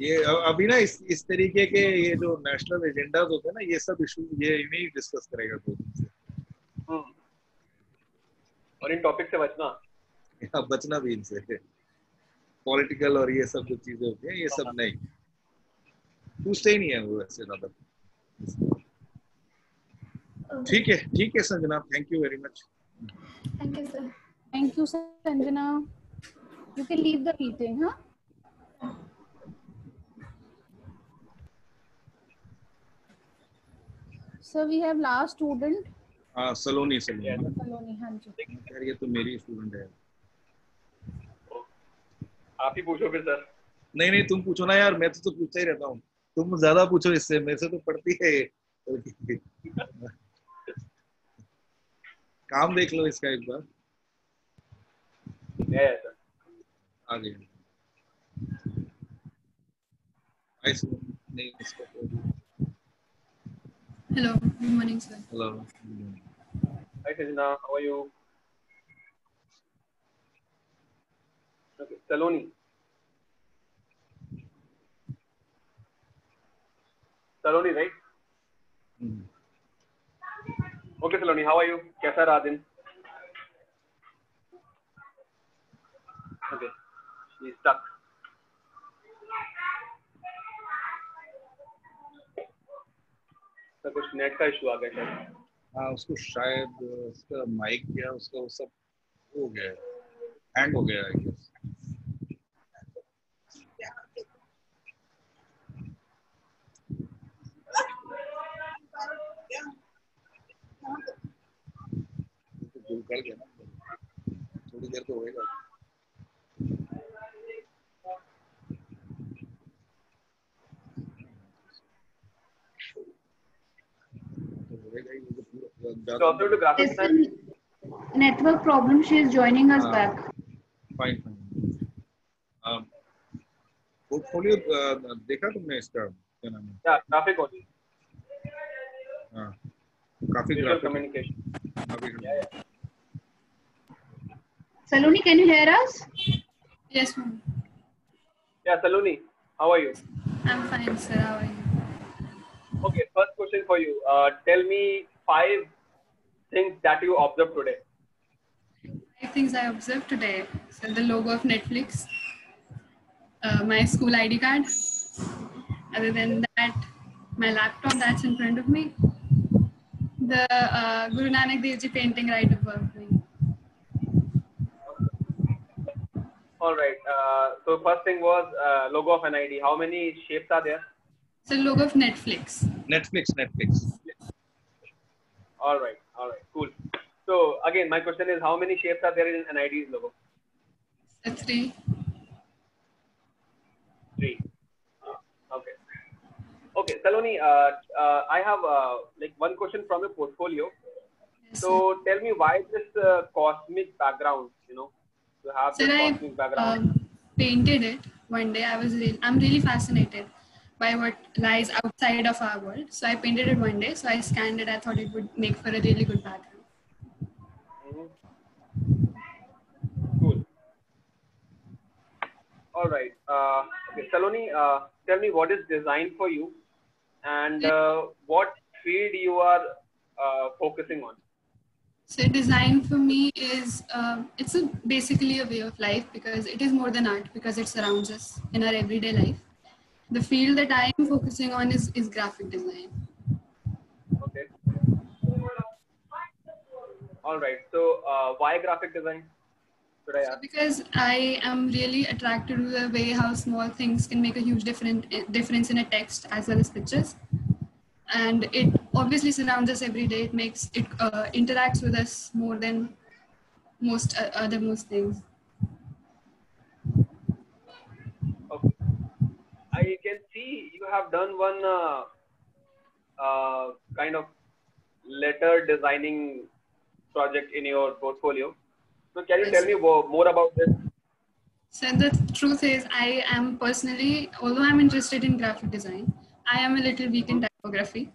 ये अभी ना इस तरीके के ये जो नेशनल एजेंडाज होते हैं ना, ये सब इशू ये नहीं डिस्कस करेगा कोई।
और इन टॉपिक से
बचना भी इनसे। पॉलिटिकल और ये सब जो चीजें होती हैं, ये सब नहीं पूछते ही नहीं है वो ऐसे ज्यादा। ठीक है Sanjana, thank you very much.
thank you, sir.
Thank you, Sanjana. You can leave the meeting, huh? So we have last student.
हाँ, सलोनी।
हाँ जी।
यार ये तो मेरी स्टूडेंट है।
आप ही पूछो फिर सर।
नहीं तुम पूछो ना यार, मैं तो पूछता ही रहता हूँ। तुम ज्यादा पूछो इससे, मेरे से तो पढ़ती है ये। काम देख लो इसका एक बार। आ गया। नहीं इसको।
Hello, good morning, sir.
Hello.
Hi Sajna, how are you? Okay, Saloni. Saloni, right? Okay, Saloni, how are you? कैसा रहा दिन? Okay, she's stuck. कुछ नेट का इशू आ गया शायद।
हाँ, उसको शायद उसका माइक या उसका वो सब हो गया, हैंग हो गया आई गेस। कर गया ना, थोड़ी देर तो होएगा।
Network problem. She is joining us back.
Fine. Portfolio देखा तुमने इसका, क्या नाम है?
ग्राफिक होती।
हाँ, काफी
visual communication.
Saloni, can you hear us?
Yes, ma'am.
Yeah, Saloni, how are you?
I'm fine, sir. How are you?
Okay, first question for you. Tell me 5 things that you observed today.
5 things I observed today. So the logo of Netflix, my school ID card. Other than that, my laptop that's in front of me. The Guru Nanak Dev Ji painting right above me.
All right. So first thing was logo of an ID. How many shapes are there?
So logo of Netflix.
Netflix.
All right. Cool. So again, my question is, how many shapes are there in an ID's logo?
So 3.
3. Okay. Okay, Saloni, I have like one question from your portfolio.
Yes,
So tell me why this cosmic background, you have
sir.
this
I
cosmic background.
painted it one day. I'm really fascinated by what lies outside of our world. So I painted it one day. So I scanned it. I thought it would make for a really good background.
Cool. All right. Okay, Saloni, tell me what is design for you and what field you are focusing on.
So design for me is it's basically a way of life because it is more than art because it surrounds us in our everyday life. The field that I am focusing on is graphic design.
Okay. All right. So why graphic design? Should I ask?
Because I am really attracted to the way how small things can make a huge difference in a text as well as pictures. And it obviously surrounds us every day. It interacts with us more than most things.
Okay. I can see you have done one kind of letter designing project in your portfolio. So can you tell me more about this?
So the truth is, I am personally, although I'm interested in graphic design, I am a little weak in typography.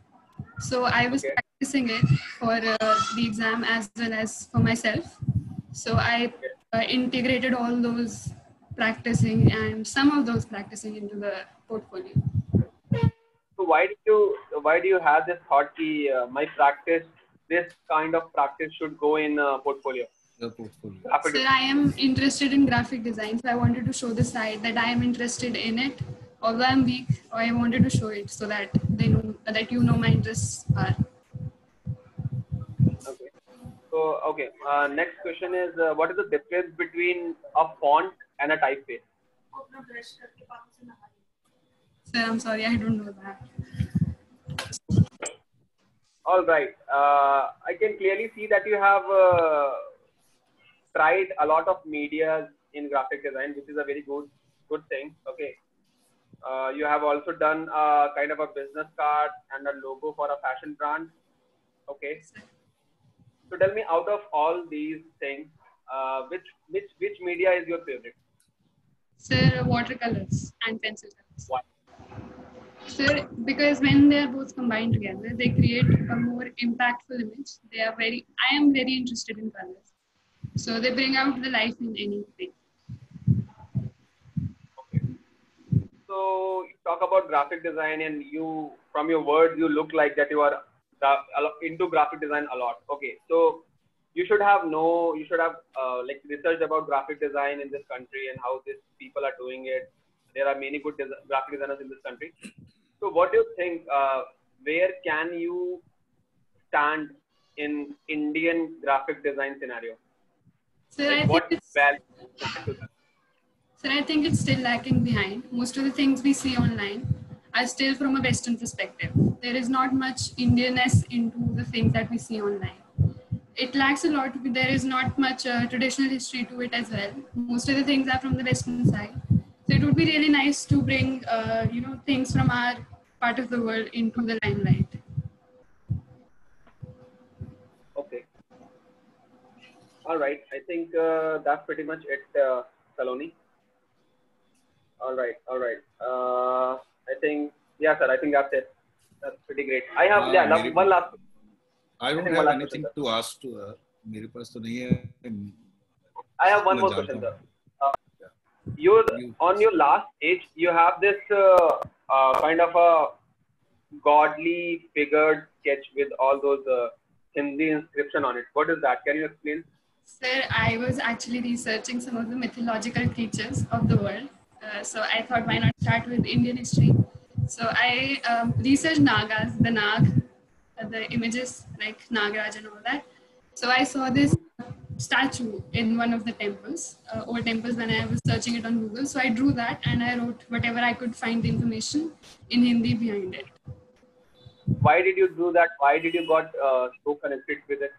So I was practicing it for the exam as well as for myself. So I integrated all those practicing and some of those practicing into the portfolio.
So why do you have this thought that this kind of practice should go in portfolio?
Sir, I am interested in graphic design, so I wanted to show the side that I am interested in it. Although I'm weak, I wanted to show it so that they know that my interests are.
Okay. So next question is what is the difference between a font and a typeface?
Sir, I'm sorry, I don't know that.
All right. I can clearly see that you have tried a lot of medias in graphic design, which is a very good thing. Okay. You have also done kind of a business card and a logo for a fashion brand. Okay. So tell me, out of all these things, which media is your favorite?
Sir, watercolors and pencil colors.
Why?
Sir, because when they are both combined together, they create a more impactful image. I am very interested in colors. So they bring out the life in anything.
Okay. So you talk about graphic design and from your words, you look like that you are into graphic design a lot. Okay. So you should have like researched about graphic design in this country and how these people are doing it. There are many good graphic designers in this country. So what do you think, where can you stand in Indian graphic design scenario?
Sir, I think it's still lacking behind. Most of the things we see online are still from a Western perspective. There is not much Indianness into the things that we see online. It lacks a lot. There is not much traditional history to it as well. Most of the things are from the Western side. So it would be really nice to bring, things from our part of the world into the limelight.
Okay. All right. I think that's pretty much it, Saloni. All right. I think, yeah, sir. I think that's it. That's pretty great. I have one last.
I don't have anything to ask to her. मेरे पास तो नहीं है.
I have one more question, sir. on your last page, you have this kind of a godly figured sketch with all those Hindi inscription on it. What is that? Can you explain?
Sir, I was actually researching some of the mythological creatures of the world. So I thought, why not start with Indian history? So I researched Nagas, the Nag, the images like Nagraj and all that. So I saw this statue in one of the temples, old temples, when I was searching it on Google. So I drew that and I wrote whatever I could find the information in Hindi behind it.
Why did you do that? Why did you got so connected with it?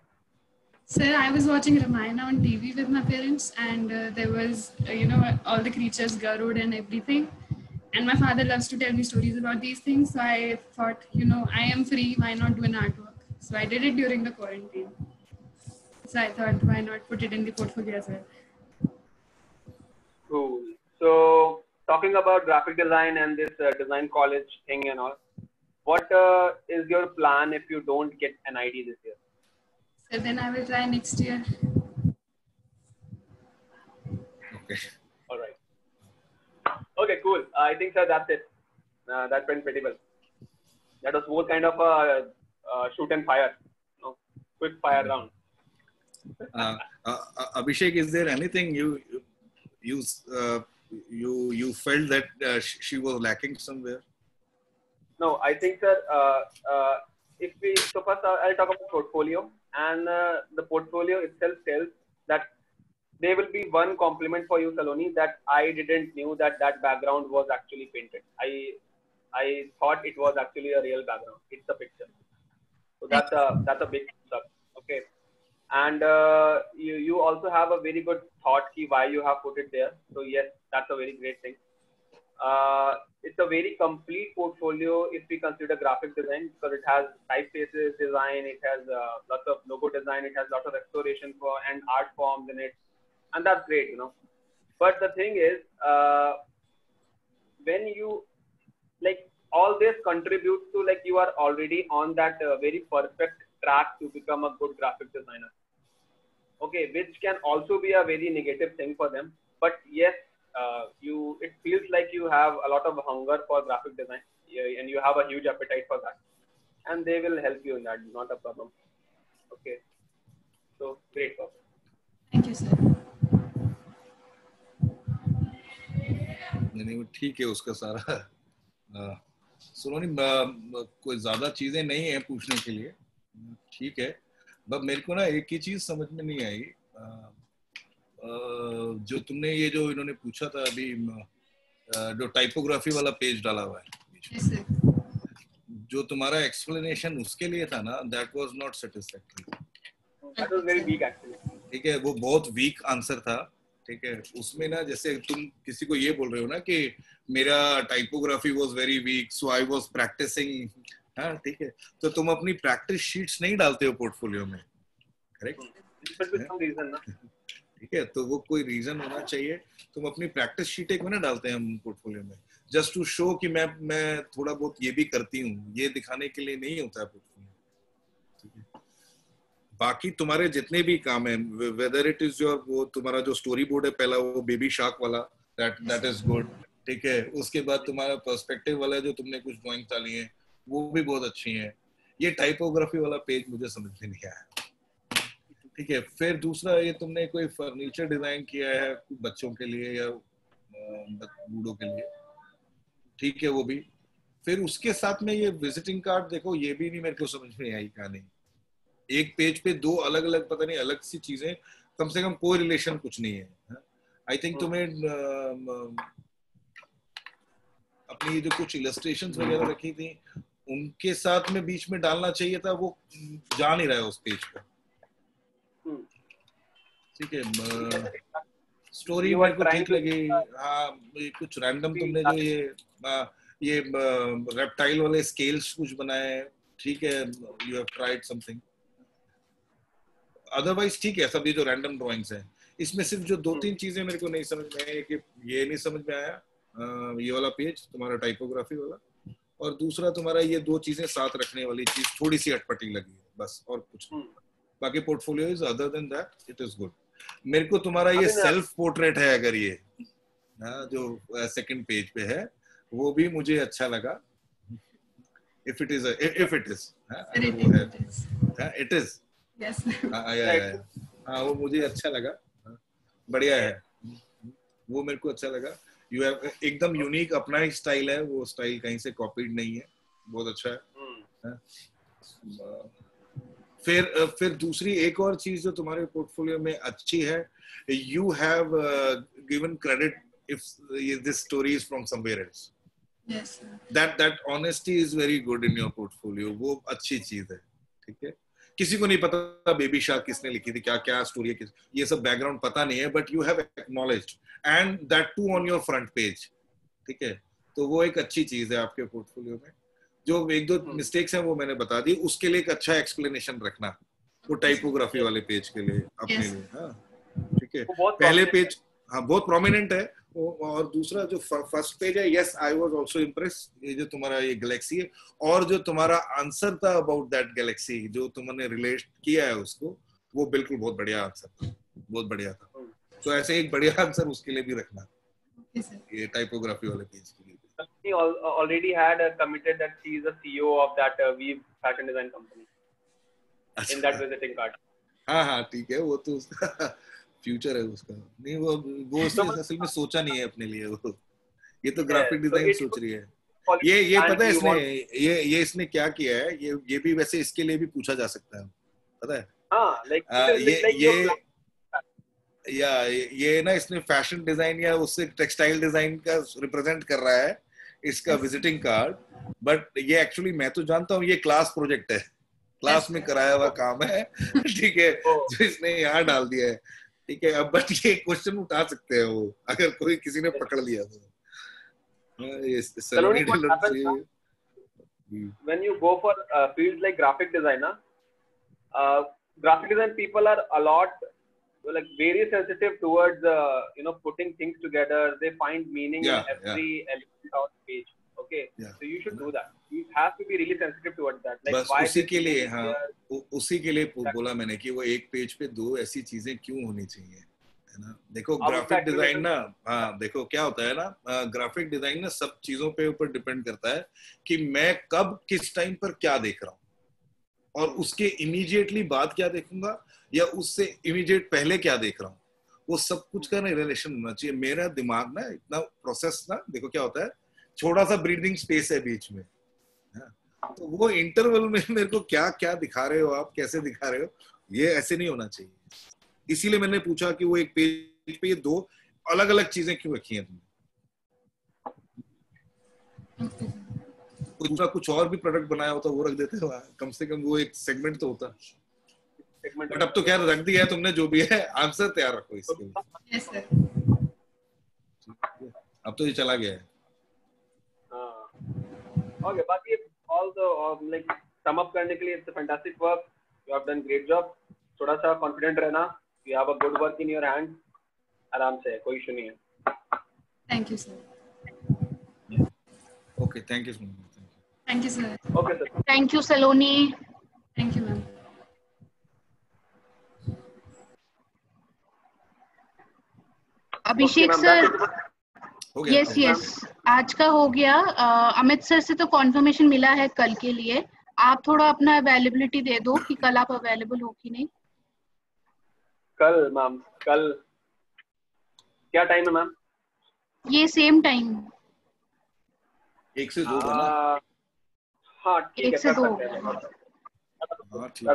Sir, I was watching Ramayana on TV with my parents, and there was, all the creatures, Garud and everything. And my father loves to tell me stories about these things. So I thought, I am free, why not do an artwork? So I did it during the quarantine. So I thought, why not put it in the portfolio as well?
Cool. So talking about graphic design and this design college thing and all, what is your plan if you don't get an ID this year?
So then I will try next year.
Okay.
All right. Okay, cool. I think, sir, that's it. That went pretty well. That was more kind of a shoot and fire, quick fire round.
Abhishek, is there anything you felt that she was lacking somewhere?
No, I think, sir, so first I'll talk about portfolio, and the portfolio itself tells that there will be one compliment for you, Saloni, that I didn't knew that background was actually painted. I thought it was actually a real background. It's a picture. So that's a big stuff. Okay. And you also have a very good thought key why you have put it there. So yes, that's a very great thing. It's a very complete portfolio if we consider graphic design, because it has typefaces design, it has lots of logo design, it has lots of exploration and art forms in it, and that's great, But the thing is, when you all this contributes to you are already on that very perfect track to become a good graphic designer. Okay, which can also be a very negative thing for them, but yes. It feels like you have a lot of hunger for graphic design, and you have a huge appetite for that, and they will help you in that. Not a problem. Okay, so great.
Thank you, sir.
नहीं, ठीक है उसका सारा। सोलोनी, कोई ज्यादा चीजें नहीं है पूछने के लिए, ठीक है। बस मेरे को ना एक ही चीज समझ में नहीं आई, जो तुमने ये जो इन्होंने पूछा था अभी, जो टाइपोग्राफी वाला पेज डाला हुआ है, जो तुम्हारा एक्सप्लेनेशन उसके लिए था ना, that was not satisfactory.
That was very week actually.
ठीक है, वो बहुत वीक आंसर था। ठीक है, उसमें ना जैसे तुम किसी को ये बोल रहे हो ना कि मेरा typography was very weak so I was practising, हाँ ठीक है, तो तुम अपनी प्रैक्टिस शीट्स नहीं डालते हो पोर्टफोलियो में, करेक्ट? ठीक है, तो वो कोई रीजन होना चाहिए। तुम अपनी प्रैक्टिस शीट एक में ना डालते हैं हम पोर्टफोलियो में, जस्ट टू शो कि मैं थोड़ा बहुत ये भी करती हूँ, ये दिखाने के लिए नहीं होता है पोर्टफोलियो। ठीक है, बाकी तुम्हारे जितने भी काम है, वेदर इट इज योर, वो तुम्हारा जो स्टोरी बोर्ड है पहला, वो बेबी शार्क वाला, दैट इज गुड। ठीक है, उसके बाद तुम्हारा पर्सपेक्टिव वाला जो तुमने कुछ ड्राइंग डाली है वो भी बहुत अच्छी है। ये टाइपोग्राफी वाला पेज मुझे समझ में नहीं आया। ठीक है, फिर दूसरा ये तुमने कोई फर्नीचर डिजाइन किया है बच्चों के लिए या बूढ़ों के लिए, ठीक है, वो भी। फिर उसके साथ में ये विजिटिंग कार्ड देखो, ये भी नहीं मेरे को समझ में आई कहानी। एक पेज पे दो अलग अलग पता नहीं अलग सी चीजें, कम से कम कोई रिलेशन कुछ नहीं है। आई थिंक तुम्हें अपनी जो कुछ इलस्ट्रेशंस वगैरह रखी थी उनके साथ में बीच में डालना चाहिए था, वो जा नहीं रहा है उस पेज पे। ठीक है, स्टोरी मेरे को ठीक लगी। हाँ, कुछ रैंडम तुमने जो ये रेप्टाइल वाले स्केल्स कुछ बनाए, ठीक है, you have tried something. Otherwise ठीक है, सब ये जो रैंडम ड्राइंग्स हैं, इसमें सिर्फ जो दो तीन चीजें मेरे को नहीं समझ में आई कि ये नहीं समझ में आया, ये वाला पेज तुम्हारा टाइपोग्राफी वाला, और दूसरा तुम्हारा ये दो चीजें साथ रखने वाली चीज थोड़ी सी अटपटी लगी है, बस, और कुछ नहीं। बाकी portfolio is other than that it is good. मेरे को तुम्हारा ये सेल्फ पोर्ट्रेट है, अगर ये जो सेकंड पेज पे है वो भी मुझे अच्छा लगा. If it is अगर वो है it is.
Yes.
हाँ वो मुझे अच्छा लगा. बढ़िया है वो, मेरे को अच्छा लगा. यू हैव एकदम यूनिक अपना ही स्टाइल है, वो स्टाइल कहीं से कॉपीड नहीं है, बहुत अच्छा है. फिर दूसरी एक और चीज जो तुम्हारे पोर्टफोलियो में अच्छी है, you have given credit if this story is from somewhere else.
Yes, sir.
That honesty is very good in your portfolio. वो अच्छी चीज है. ठीक है, किसी को नहीं पता बेबी शार्क किसने लिखी थी, क्या क्या स्टोरी है, ये सब बैकग्राउंड पता नहीं है, but you have acknowledged and that too on your front page. ठीक है, तो वो एक अच्छी चीज है आपके पोर्टफोलियो में. जो एक दो मिस्टेक्स हैं वो मैंने बता दी, उसके लिए एक अच्छा एक्सप्लेनेशन रखना, वो टाइपोग्राफी वाले पेज के लिए अपने लिए. हाँ ठीक है, पहले पेज हाँ बहुत प्रोमिनेंट है. और दूसरा जो फर्स्ट पेज है, yes I was also impressed. ये जो तुम्हारा ये गैलेक्सी है और जो तुम्हारा आंसर था अबाउट दैट गैलेक्सी, जो तुमने रिलेट किया है उसको, वो बिल्कुल बहुत बढ़िया आंसर था, बहुत बढ़िया था. तो ऐसे एक बढ़िया आंसर उसके लिए भी रखना, ये टाइपोग्राफी वाले पेज के लिए.
She already had committed that she is the CEO of that Weave fashion design company in that visiting card.
हाँ ठीक है, वो तो उसका फ्यूचर है उसका. नहीं वो उसने असल में सोचा नहीं है अपने लिए, वो ये तो ग्राफिक डिजाइन सोच रही है. ये पता है इसने ये इसने क्या किया है, ये भी वैसे इसके लिए भी पूछा जा सकता है, पता है.
हाँ
ये ना इसने फैशन डिजाइन या उससे टेक्सटाइल डिजाइन का रिप्रेजेंट कर रहा है इसका विजिटिंग कार्ड. बट ये एक्चुअली मैं तो जानता हूँ ये क्लास प्रोजेक्ट है, क्लास में कराया हुआ काम है. ठीक है, जो इसने यहाँ डाल दिया है. ठीक है, अब बट ये क्वेश्चन उठा सकते हैं वो, अगर कोई किसी ने पकड़ लिया तो.
When you go for fields like graphic design, graphic design people are a lot like very sensitive towards putting things together. They find meaning in every element of the page. Okay, so you should do that. You have to be really sensitive towards that. Like
बस उसी के लिए, हाँ उसी के लिए बोला मैंने कि वो एक पेज पे दो ऐसी चीजें क्यों होनी चाहिए, है ना. देखो ग्राफिक डिजाइन ना, हाँ देखो क्या होता है ना, ग्राफिक डिजाइन ना सब चीजों पे ऊपर डिपेंड करता है कि मैं कब किस टाइम पर क्या देख रहा हूँ, और उसके इमीडिएटली बाद क्या देखूंगा या उससे इमीडिएट पहले क्या देख रहा हूँ. वो सब कुछ का ना रिलेशन होना चाहिए. मेरा दिमाग ना इतना प्रोसेस ना, देखो क्या होता है, छोटा सा ब्रीदिंग स्पेस है बीच में, तो वो इंटरवल में मेरे को क्या क्या दिखा रहे हो आप, कैसे दिखा रहे हो, ये ऐसे नहीं होना चाहिए. इसीलिए मैंने पूछा कि वो एक पेज पे ये दो अलग अलग चीजें क्यों रखी हैं तुमने. कुछ और भी प्रोडक्ट बनाया होता वो रख देते हो, कम से कम वो एक सेगमेंट तो होता. बट अब तो क्या रख दिया है तुमने, जो भी है आंसर तैयार रखो इसके लिए.
Yes, sir.
अब तो ये चला गया है.
Okay, बाकी all the like sum up करने के लिए it's a fantastic work. You have done great job. थोड़ा सा confident रहना. You have a good work in your hand. आराम से, कोई इशू नहीं है.
Thank you, sir.
Okay, thank you so much.
Thank you, sir.
Okay, sir.
Thank you, Saloni.
Thank you, ma'am.
Abhishek sir, yes yes आज का हो गया. Amit sir से तो कॉन्फर्मेशन मिला है कल के लिए. आप थोड़ा अपना अवेलेबिलिटी दे दो कि कल आप अवेलेबल हो कि नहीं.
कल मैम, कल क्या टाइम है मैम?
ये सेम टाइम
1 से 2 बना.
हाँ ठीक है,
1 से 2.
हाँ ठीक है.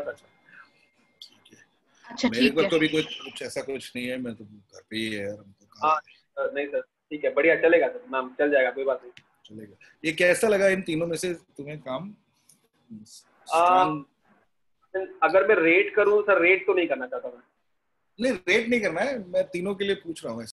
अच्छा
मेरे
ठीक
को
है.
तो भी कुछ ऐसा कुछ नहीं है, मैं तो घर पे ही है यार.
हाँ नहीं सर, ठीक है, बढ़िया चलेगा सर. मैम चल जाएगा, कोई बात नहीं.
चलेगा. ये कैसा लगा इन तीनों में से तुम्हें काम?
अगर मैं रेट करूं सर, रेट तो नहीं करना चाहता मैं.
नहीं रेट नहीं करना है, मैं तीनों के लिए पूछ रहा हूँ.